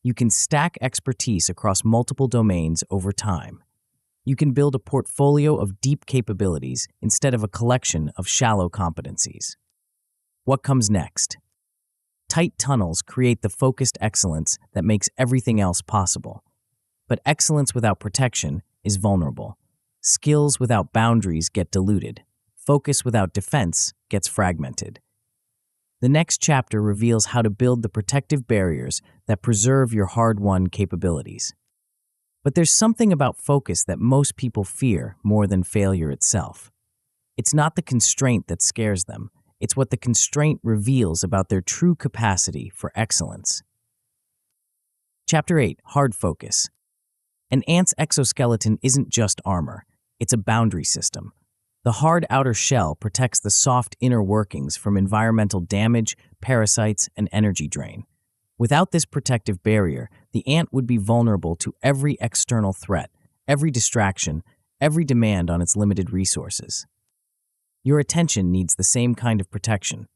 You can stack expertise across multiple domains over time. You can build a portfolio of deep capabilities instead of a collection of shallow competencies. What comes next? Tight tunnels create the focused excellence that makes everything else possible. But excellence without protection is vulnerable. Skills without boundaries get diluted. Focus without defense gets fragmented. The next chapter reveals how to build the protective barriers that preserve your hard-won capabilities. But there's something about focus that most people fear more than failure itself. It's not the constraint that scares them. It's what the constraint reveals about their true capacity for excellence. Chapter 8. Hard Focus. An ant's exoskeleton isn't just armor. It's a boundary system. The hard outer shell protects the soft inner workings from environmental damage, parasites, and energy drain. Without this protective barrier, the ant would be vulnerable to every external threat, every distraction, every demand on its limited resources. Your attention needs the same kind of protection.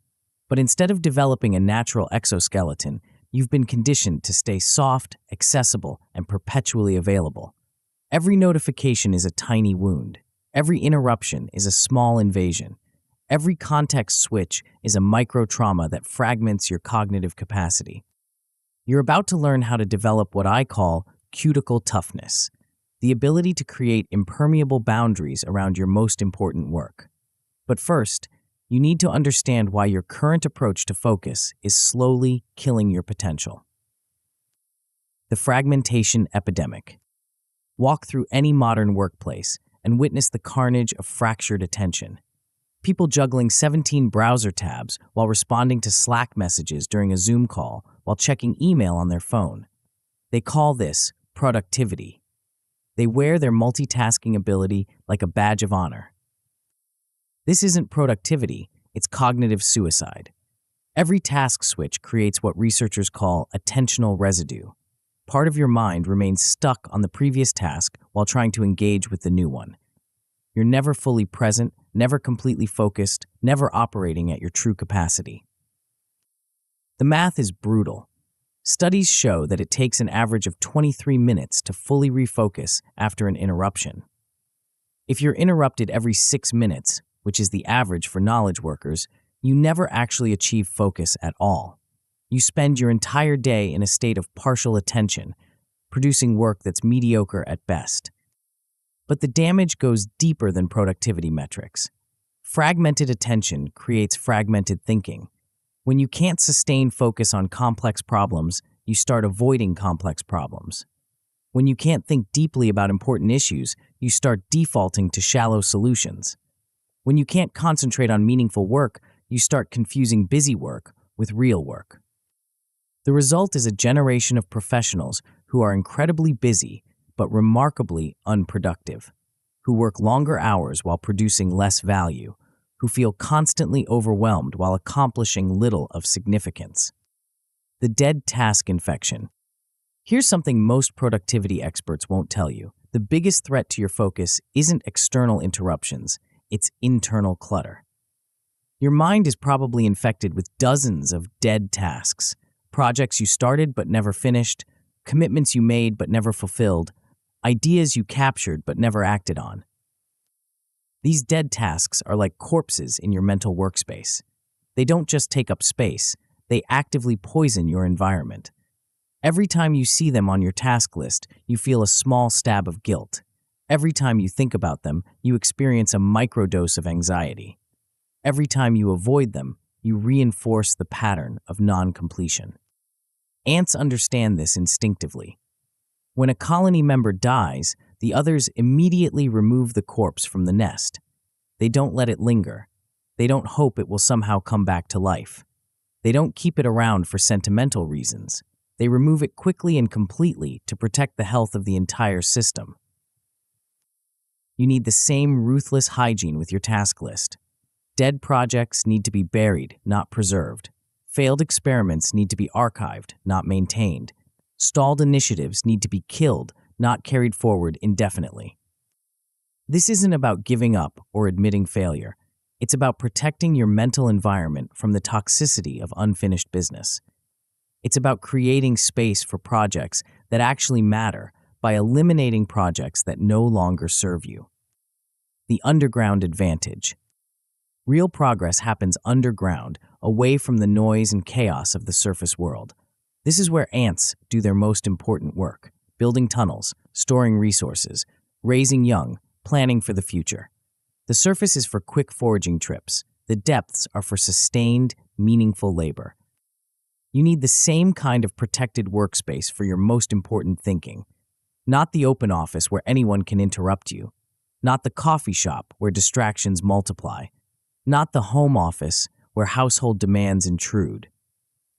But instead of developing a natural exoskeleton, you've been conditioned to stay soft, accessible, and perpetually available. Every notification is a tiny wound. Every interruption is a small invasion. Every context switch is a micro-trauma that fragments your cognitive capacity. You're about to learn how to develop what I call cuticle toughness, the ability to create impermeable boundaries around your most important work. But first, you need to understand why your current approach to focus is slowly killing your potential. The fragmentation epidemic. Walk through any modern workplace and witness the carnage of fractured attention. People juggling 17 browser tabs while responding to Slack messages during a Zoom call while checking email on their phone. They call this productivity. They wear their multitasking ability like a badge of honor. This isn't productivity, it's cognitive suicide. Every task switch creates what researchers call attentional residue. Part of your mind remains stuck on the previous task while trying to engage with the new one. You're never fully present, never completely focused, never operating at your true capacity. The math is brutal. Studies show that it takes an average of 23 minutes to fully refocus after an interruption. If you're interrupted every 6 minutes, which is the average for knowledge workers, you never actually achieve focus at all. You spend your entire day in a state of partial attention, producing work that's mediocre at best. But the damage goes deeper than productivity metrics. Fragmented attention creates fragmented thinking. When you can't sustain focus on complex problems, you start avoiding complex problems. When you can't think deeply about important issues, you start defaulting to shallow solutions. When you can't concentrate on meaningful work, you start confusing busy work with real work. The result is a generation of professionals who are incredibly busy but remarkably unproductive, who work longer hours while producing less value, who feel constantly overwhelmed while accomplishing little of significance. The dead task infection. Here's something most productivity experts won't tell you. The biggest threat to your focus isn't external interruptions, it's internal clutter. Your mind is probably infected with dozens of dead tasks, projects you started but never finished, commitments you made but never fulfilled, ideas you captured but never acted on. These dead tasks are like corpses in your mental workspace. They don't just take up space, they actively poison your environment. Every time you see them on your task list, you feel a small stab of guilt. Every time you think about them, you experience a microdose of anxiety. Every time you avoid them, you reinforce the pattern of non-completion. Ants understand this instinctively. When a colony member dies, the others immediately remove the corpse from the nest. They don't let it linger. They don't hope it will somehow come back to life. They don't keep it around for sentimental reasons. They remove it quickly and completely to protect the health of the entire system. You need the same ruthless hygiene with your task list. Dead projects need to be buried, not preserved. Failed experiments need to be archived, not maintained. Stalled initiatives need to be killed, not carried forward indefinitely. This isn't about giving up or admitting failure. It's about protecting your mental environment from the toxicity of unfinished business. It's about creating space for projects that actually matter by eliminating projects that no longer serve you. The underground advantage. Real progress happens underground, away from the noise and chaos of the surface world. This is where ants do their most important work, building tunnels, storing resources, raising young, planning for the future. The surface is for quick foraging trips. The depths are for sustained, meaningful labor. You need the same kind of protected workspace for your most important thinking. Not the open office where anyone can interrupt you. Not the coffee shop where distractions multiply. Not the home office where household demands intrude.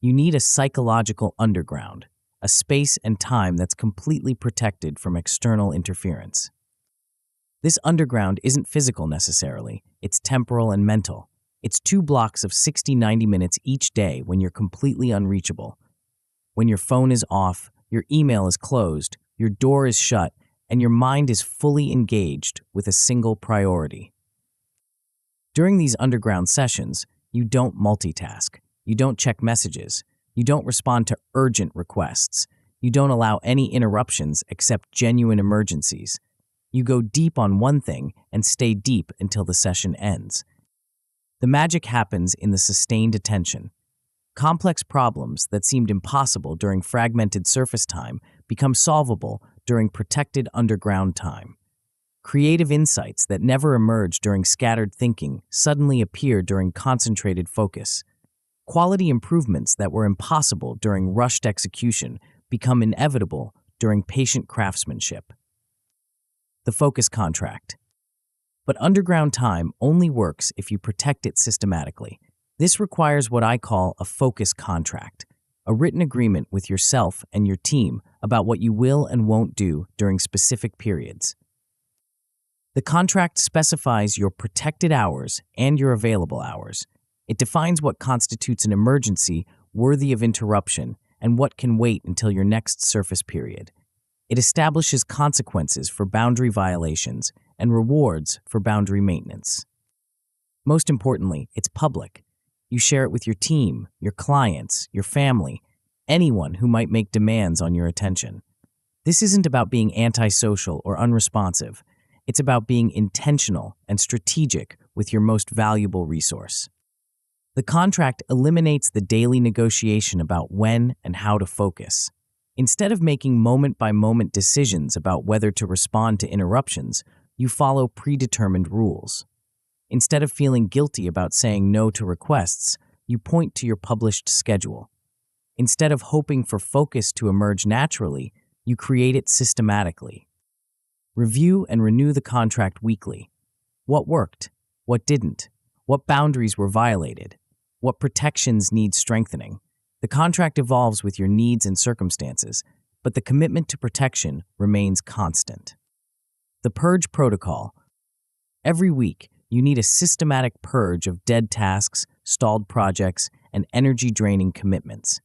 You need a psychological underground, a space and time that's completely protected from external interference. This underground isn't physical necessarily, it's temporal and mental. It's 2 blocks of 60-90 minutes each day when you're completely unreachable. When your phone is off, your email is closed, your door is shut, and your mind is fully engaged with a single priority. During these underground sessions, you don't multitask. You don't check messages. You don't respond to urgent requests. You don't allow any interruptions except genuine emergencies. You go deep on one thing and stay deep until the session ends. The magic happens in the sustained attention. Complex problems that seemed impossible during fragmented surface time become solvable during protected underground time. Creative insights that never emerge during scattered thinking suddenly appear during concentrated focus. Quality improvements that were impossible during rushed execution become inevitable during patient craftsmanship. The focus contract. But underground time only works if you protect it systematically. This requires what I call a focus contract, a written agreement with yourself and your team about what you will and won't do during specific periods. The contract specifies your protected hours and your available hours. It defines what constitutes an emergency worthy of interruption and what can wait until your next surface period. It establishes consequences for boundary violations and rewards for boundary maintenance. Most importantly, it's public. You share it with your team, your clients, your family, anyone who might make demands on your attention. This isn't about being antisocial or unresponsive. It's about being intentional and strategic with your most valuable resource. The contract eliminates the daily negotiation about when and how to focus. Instead of making moment-by-moment decisions about whether to respond to interruptions, you follow predetermined rules. Instead of feeling guilty about saying no to requests, you point to your published schedule. Instead of hoping for focus to emerge naturally, you create it systematically. Review and renew the contract weekly. What worked? What didn't? What boundaries were violated? What protections need strengthening? The contract evolves with your needs and circumstances, but the commitment to protection remains constant. The Purge Protocol. Every week, you need a systematic purge of dead tasks, stalled projects, and energy-draining commitments.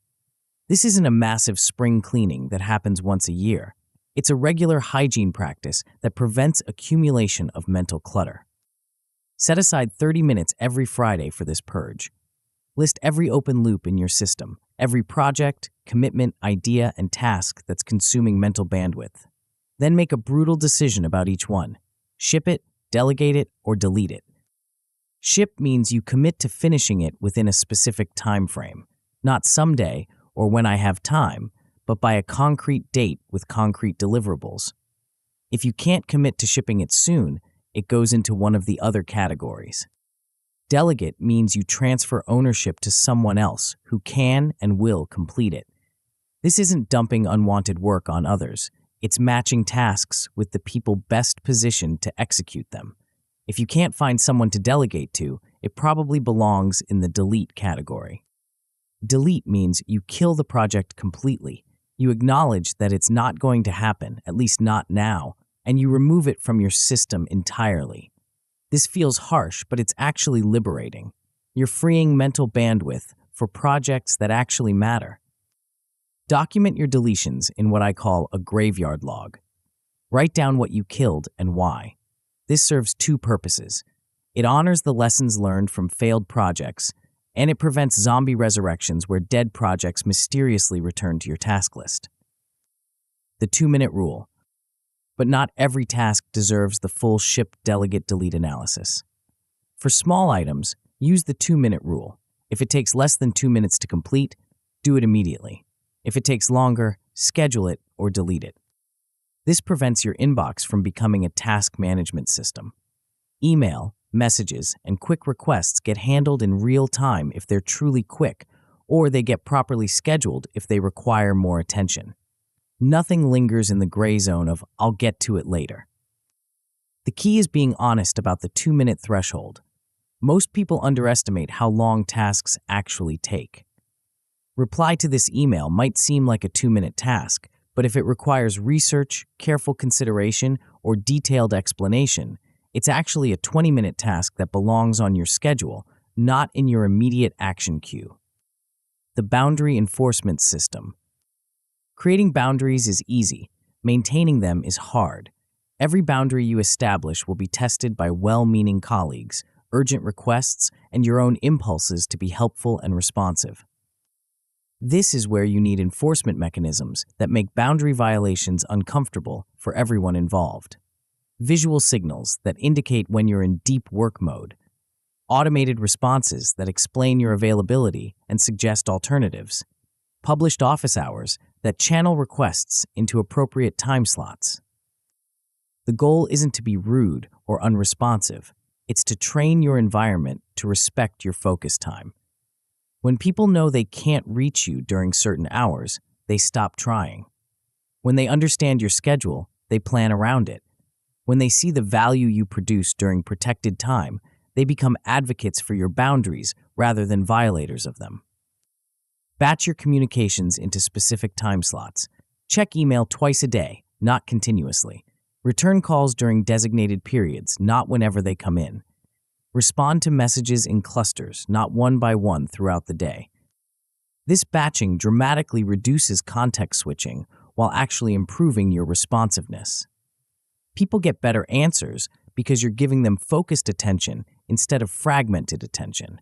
This isn't a massive spring cleaning that happens once a year. It's a regular hygiene practice that prevents accumulation of mental clutter. Set aside 30 minutes every Friday for this purge. List every open loop in your system, every project, commitment, idea, and task that's consuming mental bandwidth. Then make a brutal decision about each one. Ship it, delegate it, or delete it. Ship means you commit to finishing it within a specific time frame, not someday or when I have time, but by a concrete date with concrete deliverables. If you can't commit to shipping it soon, it goes into one of the other categories. Delegate means you transfer ownership to someone else who can and will complete it. This isn't dumping unwanted work on others. It's matching tasks with the people best positioned to execute them. If you can't find someone to delegate to, it probably belongs in the delete category. Delete means you kill the project completely. You acknowledge that it's not going to happen, at least not now, and you remove it from your system entirely. This feels harsh, but it's actually liberating. You're freeing mental bandwidth for projects that actually matter. Document your deletions in what I call a graveyard log. Write down what you killed and why. This serves two purposes. It honors the lessons learned from failed projects, and it prevents zombie resurrections where dead projects mysteriously return to your task list. The 2-minute rule. But not every task deserves the full ship delegate delete analysis. For small items, use the 2-minute rule. If it takes less than 2 minutes to complete, do it immediately. If it takes longer, schedule it or delete it. This prevents your inbox from becoming a task management system. Email, messages, and quick requests get handled in real time if they're truly quick, or they get properly scheduled if they require more attention. Nothing lingers in the gray zone of "I'll get to it later." The key is being honest about the 2-minute threshold. Most people underestimate how long tasks actually take. Reply to this email might seem like a 2-minute task, but if it requires research, careful consideration, or detailed explanation, it's actually a 20-minute task that belongs on your schedule, not in your immediate action queue. The boundary enforcement system. Creating boundaries is easy. Maintaining them is hard. Every boundary you establish will be tested by well-meaning colleagues, urgent requests, and your own impulses to be helpful and responsive. This is where you need enforcement mechanisms that make boundary violations uncomfortable for everyone involved. Visual signals that indicate when you're in deep work mode. Automated responses that explain your availability and suggest alternatives. Published office hours that channel requests into appropriate time slots. The goal isn't to be rude or unresponsive. It's to train your environment to respect your focus time. When people know they can't reach you during certain hours, they stop trying. When they understand your schedule, they plan around it. When they see the value you produce during protected time, they become advocates for your boundaries rather than violators of them. Batch your communications into specific time slots. Check email twice a day, not continuously. Return calls during designated periods, not whenever they come in. Respond to messages in clusters, not one by one throughout the day. This batching dramatically reduces context switching while actually improving your responsiveness. People get better answers because you're giving them focused attention instead of fragmented attention.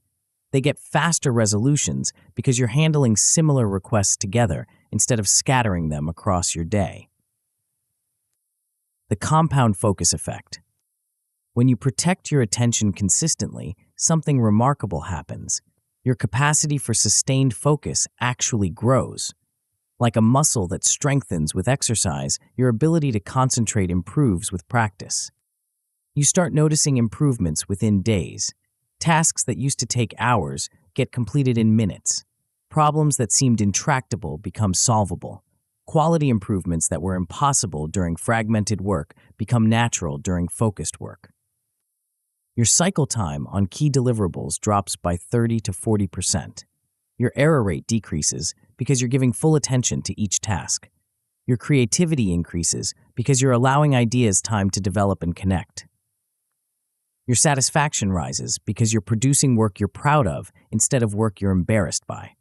They get faster resolutions because you're handling similar requests together instead of scattering them across your day. The compound focus effect. When you protect your attention consistently, something remarkable happens. Your capacity for sustained focus actually grows. Like a muscle that strengthens with exercise, your ability to concentrate improves with practice. You start noticing improvements within days. Tasks that used to take hours get completed in minutes. Problems that seemed intractable become solvable. Quality improvements that were impossible during fragmented work become natural during focused work. Your cycle time on key deliverables drops by 30 to 40%. Your error rate decreases because you're giving full attention to each task. Your creativity increases because you're allowing ideas time to develop and connect. Your satisfaction rises because you're producing work you're proud of instead of work you're embarrassed by.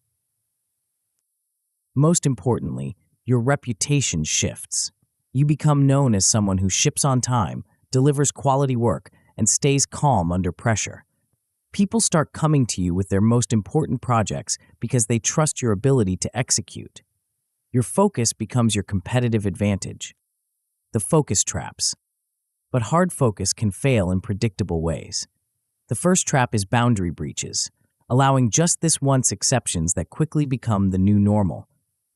Most importantly, your reputation shifts. You become known as someone who ships on time, delivers quality work, and stays calm under pressure. People start coming to you with their most important projects because they trust your ability to execute. Your focus becomes your competitive advantage. The focus traps. But hard focus can fail in predictable ways. The first trap is boundary breaches, allowing just this once exceptions that quickly become the new normal.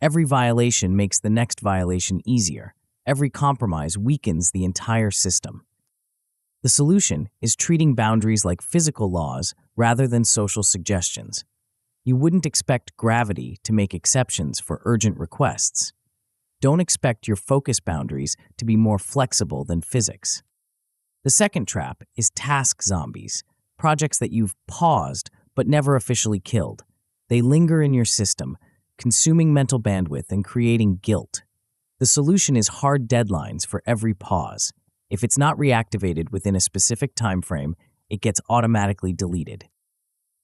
Every violation makes the next violation easier. Every compromise weakens the entire system. The solution is treating boundaries like physical laws rather than social suggestions. You wouldn't expect gravity to make exceptions for urgent requests. Don't expect your focus boundaries to be more flexible than physics. The second trap is task zombies, projects that you've paused but never officially killed. They linger in your system, consuming mental bandwidth and creating guilt. The solution is hard deadlines for every pause. If it's not reactivated within a specific time frame, it gets automatically deleted.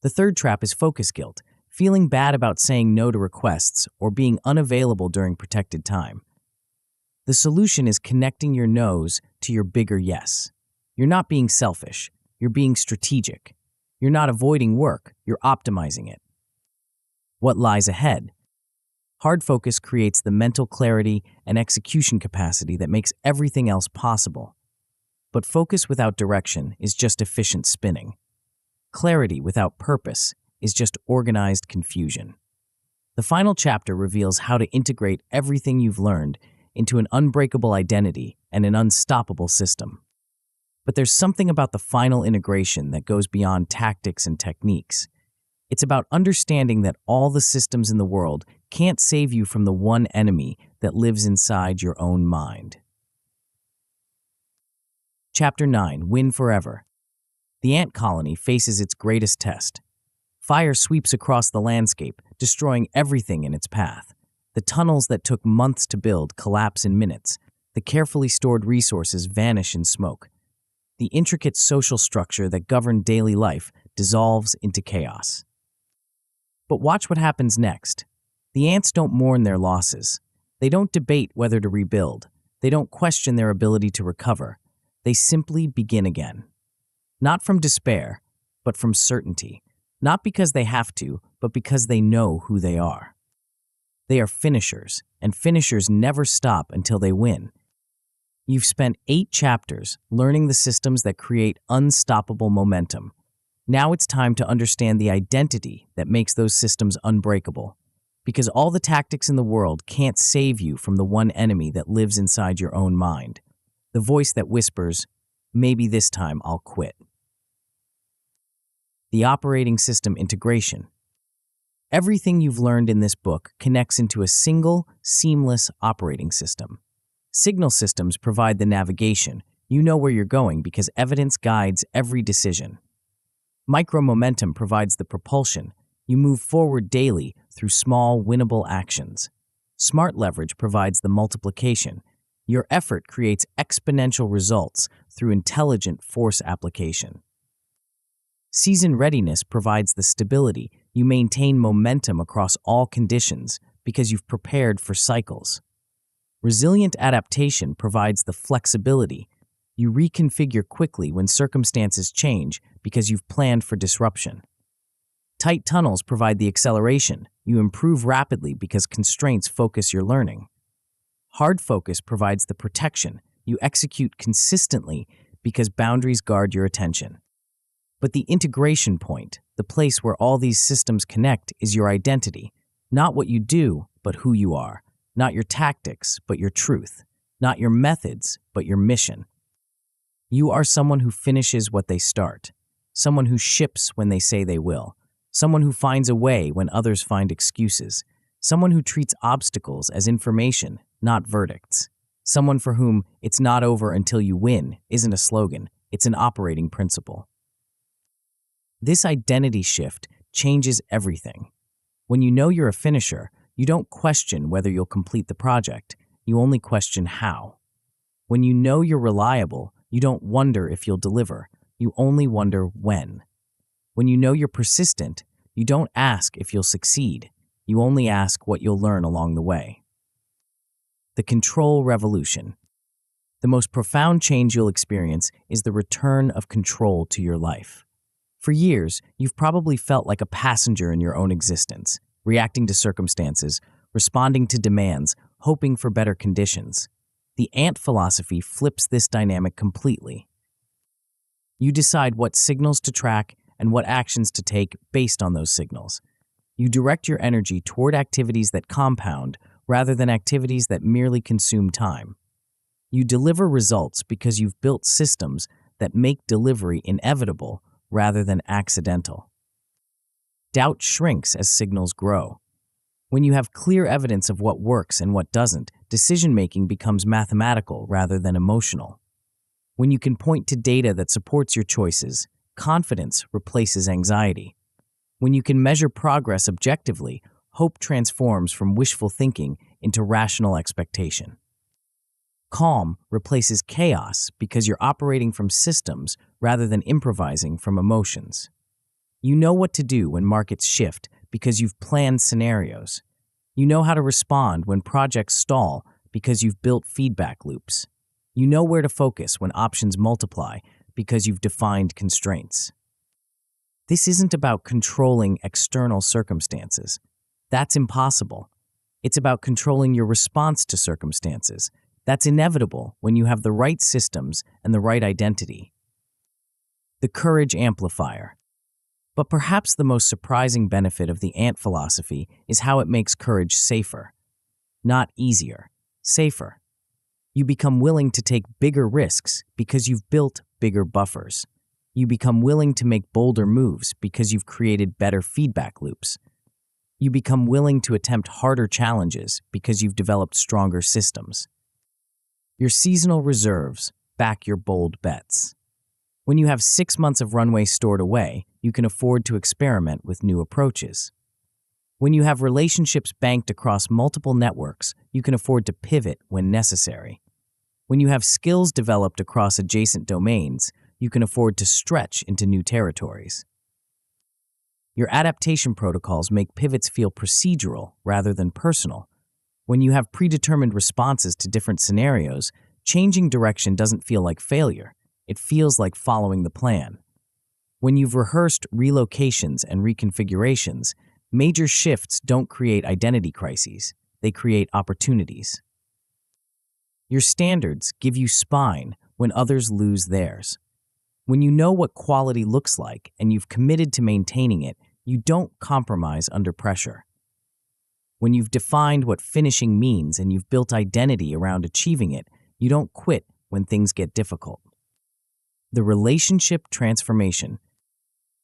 The third trap is focus guilt, feeling bad about saying no to requests or being unavailable during protected time. The solution is connecting your no's to your bigger yes. You're not being selfish, you're being strategic. You're not avoiding work, you're optimizing it. What lies ahead? Hard focus creates the mental clarity and execution capacity that makes everything else possible. But focus without direction is just efficient spinning. Clarity without purpose is just organized confusion. The final chapter reveals how to integrate everything you've learned into an unbreakable identity and an unstoppable system. But there's something about the final integration that goes beyond tactics and techniques. It's about understanding that all the systems in the world can't save you from the one enemy that lives inside your own mind. Chapter 9: Win Forever. The ant colony faces its greatest test. Fire sweeps across the landscape, destroying everything in its path. The tunnels that took months to build collapse in minutes. The carefully stored resources vanish in smoke. The intricate social structure that governed daily life dissolves into chaos. But watch what happens next. The ants don't mourn their losses. They don't debate whether to rebuild. They don't question their ability to recover. They simply begin again. Not from despair, but from certainty. Not because they have to, but because they know who they are. They are finishers, and finishers never stop until they win. You've spent 8 chapters learning the systems that create unstoppable momentum. Now it's time to understand the identity that makes those systems unbreakable. Because all the tactics in the world can't save you from the one enemy that lives inside your own mind. The voice that whispers, "Maybe this time I'll quit." The operating system integration. Everything you've learned in this book connects into a single, seamless operating system. Signal systems provide the navigation. You know where you're going because evidence guides every decision. Micromomentum provides the propulsion. You move forward daily through small, winnable actions. Smart leverage provides the multiplication. Your effort creates exponential results through intelligent force application. Season readiness provides the stability. You maintain momentum across all conditions because you've prepared for cycles. Resilient adaptation provides the flexibility. You reconfigure quickly when circumstances change because you've planned for disruption. Tight tunnels provide the acceleration. You improve rapidly because constraints focus your learning. Hard focus provides the protection. You execute consistently because boundaries guard your attention. But the integration point, the place where all these systems connect, is your identity. Not what you do, but who you are. Not your tactics, but your truth. Not your methods, but your mission. You are someone who finishes what they start. Someone who ships when they say they will. Someone who finds a way when others find excuses. Someone who treats obstacles as information, not verdicts. Someone for whom "it's not over until you win" isn't a slogan, it's an operating principle. This identity shift changes everything. When you know you're a finisher, you don't question whether you'll complete the project, you only question how. When you know you're reliable, you don't wonder if you'll deliver, you only wonder when. When you know you're persistent, you don't ask if you'll succeed, you only ask what you'll learn along the way. The control revolution. The most profound change you'll experience is the return of control to your life. For years, you've probably felt like a passenger in your own existence, reacting to circumstances, responding to demands, hoping for better conditions. The ant philosophy flips this dynamic completely. You decide what signals to track and what actions to take based on those signals. You direct your energy toward activities that compound rather than activities that merely consume time. You deliver results because you've built systems that make delivery inevitable rather than accidental. Doubt shrinks as signals grow. When you have clear evidence of what works and what doesn't, decision-making becomes mathematical rather than emotional. When you can point to data that supports your choices, confidence replaces anxiety. When you can measure progress objectively, hope transforms from wishful thinking into rational expectation. Calm replaces chaos because you're operating from systems rather than improvising from emotions. You know what to do when markets shift because you've planned scenarios. You know how to respond when projects stall because you've built feedback loops. You know where to focus when options multiply because you've defined constraints. This isn't about controlling external circumstances. That's impossible. It's about controlling your response to circumstances. That's inevitable when you have the right systems and the right identity. The courage amplifier. But perhaps the most surprising benefit of the ant philosophy is how it makes courage safer. Not easier, safer. You become willing to take bigger risks because you've built bigger buffers. You become willing to make bolder moves because you've created better feedback loops. You become willing to attempt harder challenges because you've developed stronger systems. Your seasonal reserves back your bold bets. When you have 6 months of runway stored away, you can afford to experiment with new approaches. When you have relationships banked across multiple networks, you can afford to pivot when necessary. When you have skills developed across adjacent domains, you can afford to stretch into new territories. Your adaptation protocols make pivots feel procedural rather than personal. When you have predetermined responses to different scenarios, changing direction doesn't feel like failure. It feels like following the plan. When you've rehearsed relocations and reconfigurations, major shifts don't create identity crises. They create opportunities. Your standards give you spine when others lose theirs. When you know what quality looks like and you've committed to maintaining it, you don't compromise under pressure. When you've defined what finishing means and you've built identity around achieving it, you don't quit when things get difficult. The relationship transformation.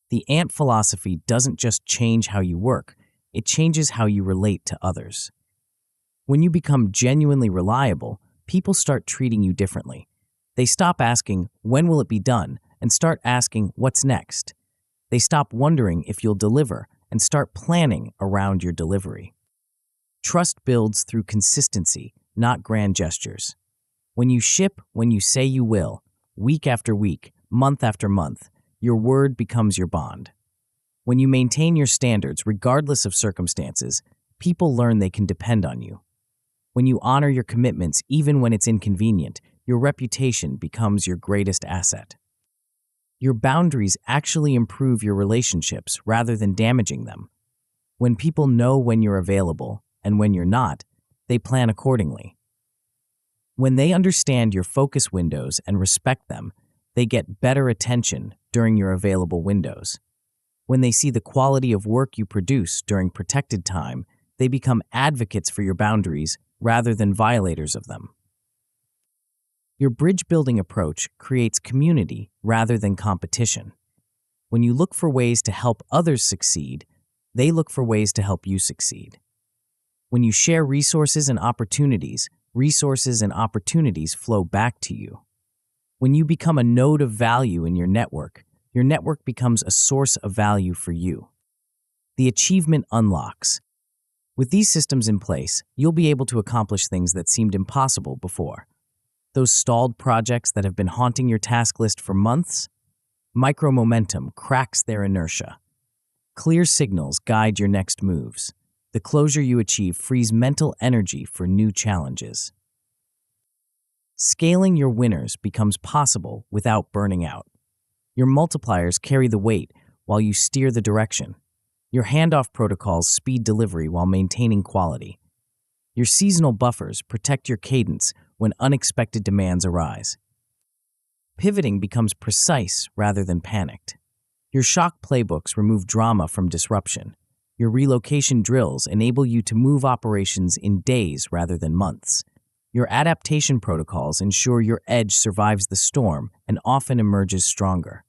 The ant philosophy doesn't just change how you work, it changes how you relate to others. When you become genuinely reliable, people start treating you differently. They stop asking, "When will it be done?" and start asking, "What's next?" They stop wondering if you'll deliver and start planning around your delivery. Trust builds through consistency, not grand gestures. When you ship when you say you will, week after week, month after month, your word becomes your bond. When you maintain your standards regardless of circumstances, people learn they can depend on you. When you honor your commitments even when it's inconvenient, your reputation becomes your greatest asset. Your boundaries actually improve your relationships rather than damaging them. When people know when you're available and when you're not, they plan accordingly. When they understand your focus windows and respect them, they get better attention during your available windows. When they see the quality of work you produce during protected time, they become advocates for your boundaries rather than violators of them. Your bridge-building approach creates community rather than competition. When you look for ways to help others succeed, they look for ways to help you succeed. When you share resources and opportunities flow back to you. When you become a node of value in your network becomes a source of value for you. The achievement unlocks. With these systems in place, you'll be able to accomplish things that seemed impossible before. Those stalled projects that have been haunting your task list for months? Micro-momentum cracks their inertia. Clear signals guide your next moves. The closure you achieve frees mental energy for new challenges. Scaling your winners becomes possible without burning out. Your multipliers carry the weight while you steer the direction. Your handoff protocols speed delivery while maintaining quality. Your seasonal buffers protect your cadence when unexpected demands arise. Pivoting becomes precise rather than panicked. Your shock playbooks remove drama from disruption. Your relocation drills enable you to move operations in days rather than months. Your adaptation protocols ensure your edge survives the storm and often emerges stronger.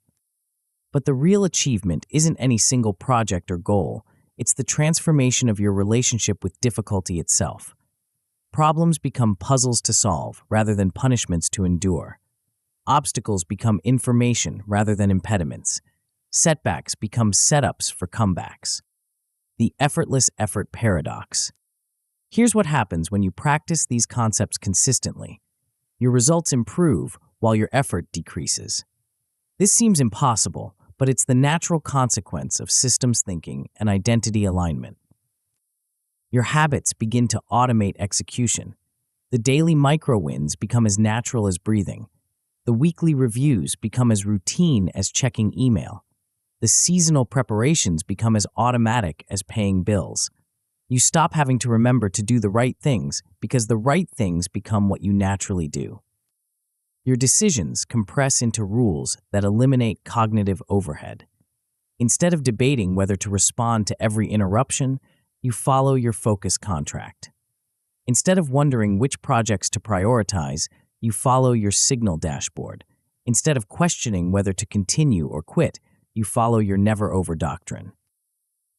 But the real achievement isn't any single project or goal, it's the transformation of your relationship with difficulty itself. Problems become puzzles to solve rather than punishments to endure. Obstacles become information rather than impediments. Setbacks become setups for comebacks. The effortless effort paradox. Here's what happens when you practice these concepts consistently. Your results improve while your effort decreases. This seems impossible, but it's the natural consequence of systems thinking and identity alignment. Your habits begin to automate execution. The daily micro-wins become as natural as breathing. The weekly reviews become as routine as checking email. The seasonal preparations become as automatic as paying bills. You stop having to remember to do the right things because the right things become what you naturally do. Your decisions compress into rules that eliminate cognitive overhead. Instead of debating whether to respond to every interruption, you follow your focus contract. Instead of wondering which projects to prioritize, you follow your signal dashboard. Instead of questioning whether to continue or quit, you follow your never-over doctrine.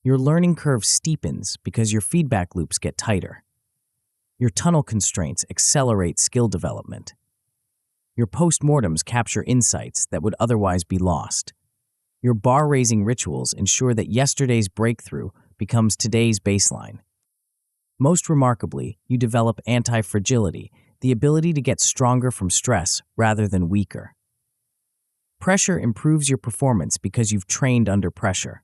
Your learning curve steepens because your feedback loops get tighter. Your tunnel constraints accelerate skill development. Your postmortems capture insights that would otherwise be lost. Your bar-raising rituals ensure that yesterday's breakthrough becomes today's baseline. Most remarkably, you develop anti-fragility, the ability to get stronger from stress rather than weaker. Pressure improves your performance because you've trained under pressure.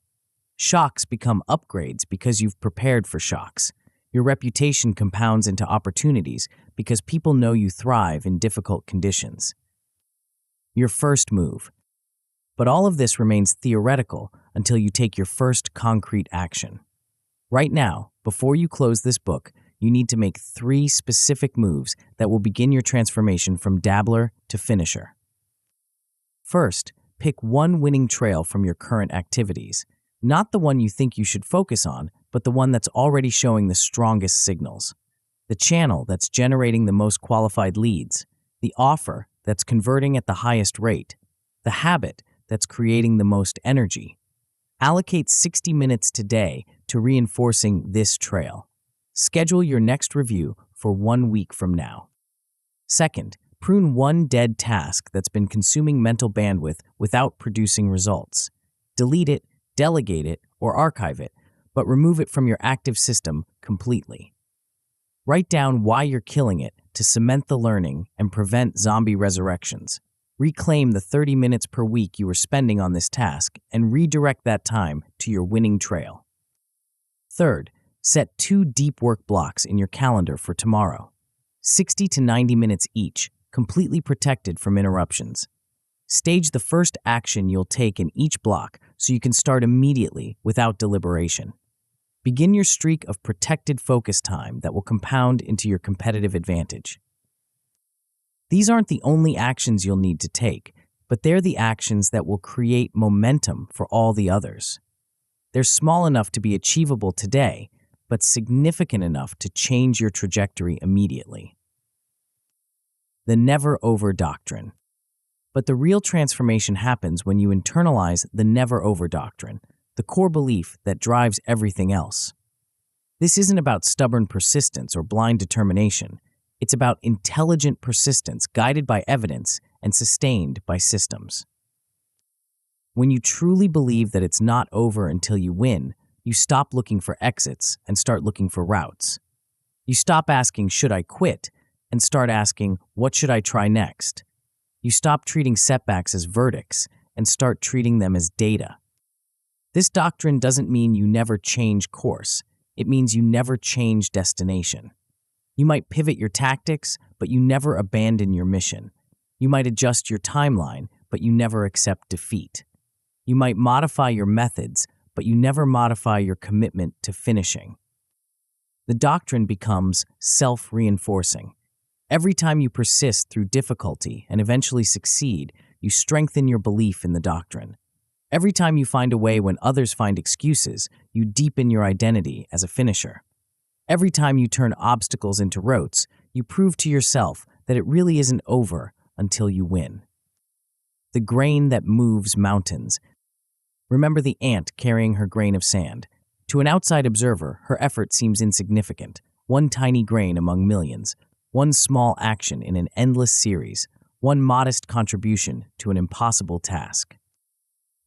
Shocks become upgrades because you've prepared for shocks. Your reputation compounds into opportunities because people know you thrive in difficult conditions. Your first move. But all of this remains theoretical until you take your first concrete action. Right now, before you close this book, you need to make 3 specific moves that will begin your transformation from dabbler to finisher. First, pick one winning trail from your current activities. Not the one you think you should focus on, but the one that's already showing the strongest signals. The channel that's generating the most qualified leads. The offer that's converting at the highest rate. The habit that's creating the most energy. Allocate 60 minutes today to reinforcing this trail. Schedule your next review for 1 week from now. Second, prune one dead task that's been consuming mental bandwidth without producing results. Delete it, delegate it, or archive it, but remove it from your active system completely. Write down why you're killing it to cement the learning and prevent zombie resurrections. Reclaim the 30 minutes per week you were spending on this task and redirect that time to your winning trail. Third, set 2 deep work blocks in your calendar for tomorrow. 60 to 90 minutes each, completely protected from interruptions. Stage the first action you'll take in each block so you can start immediately without deliberation. Begin your streak of protected focus time that will compound into your competitive advantage. These aren't the only actions you'll need to take, but they're the actions that will create momentum for all the others. They're small enough to be achievable today, but significant enough to change your trajectory immediately. The never-over doctrine. But the real transformation happens when you internalize the never-over doctrine, the core belief that drives everything else. This isn't about stubborn persistence or blind determination. It's about intelligent persistence guided by evidence and sustained by systems. When you truly believe that it's not over until you win, you stop looking for exits and start looking for routes. You stop asking, "Should I quit?" and start asking, "What should I try next?" You stop treating setbacks as verdicts and start treating them as data. This doctrine doesn't mean you never change course. It means you never change destination. You might pivot your tactics, but you never abandon your mission. You might adjust your timeline, but you never accept defeat. You might modify your methods, but you never modify your commitment to finishing. The doctrine becomes self-reinforcing. Every time you persist through difficulty and eventually succeed, you strengthen your belief in the doctrine. Every time you find a way when others find excuses, you deepen your identity as a finisher. Every time you turn obstacles into rotes, You prove to yourself that it really isn't over until you win. The grain that moves mountains. Remember the ant carrying her grain of sand. To an outside observer, her effort seems insignificant. One tiny grain among millions. One small action in an endless series. One modest contribution to an impossible task.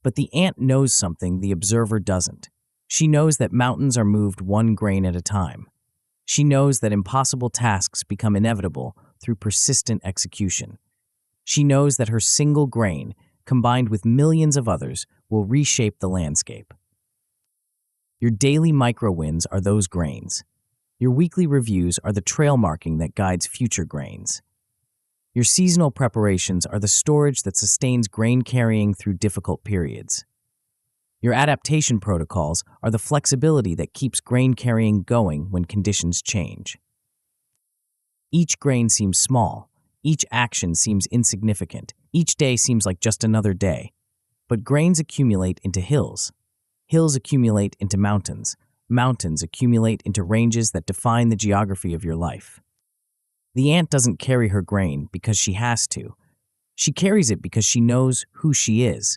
But the ant knows something the observer doesn't. She knows that mountains are moved one grain at a time. She knows that impossible tasks become inevitable through persistent execution. She knows that her single grain, combined with millions of others, will reshape the landscape. Your daily micro-wins are those grains. Your weekly reviews are the trail marking that guides future grains. Your seasonal preparations are the storage that sustains grain carrying through difficult periods. Your adaptation protocols are the flexibility that keeps grain carrying going when conditions change. Each grain seems small. Each action seems insignificant. Each day seems like just another day. But grains accumulate into hills. Hills accumulate into mountains. Mountains accumulate into ranges that define the geography of your life. The ant doesn't carry her grain because she has to. She carries it because she knows who she is.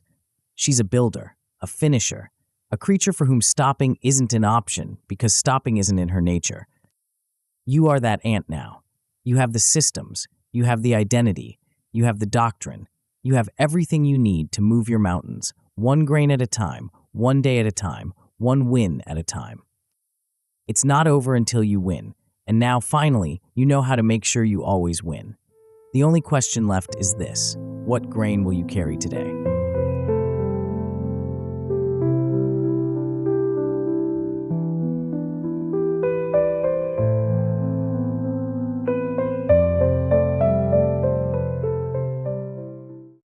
She's a builder, a finisher, a creature for whom stopping isn't an option because stopping isn't in her nature. You are that ant now. You have the systems. You have the identity. You have the doctrine. You have everything you need to move your mountains, one grain at a time, one day at a time, one win at a time. It's not over until you win, and now finally, you know how to make sure you always win. The only question left is this: what grain will you carry today?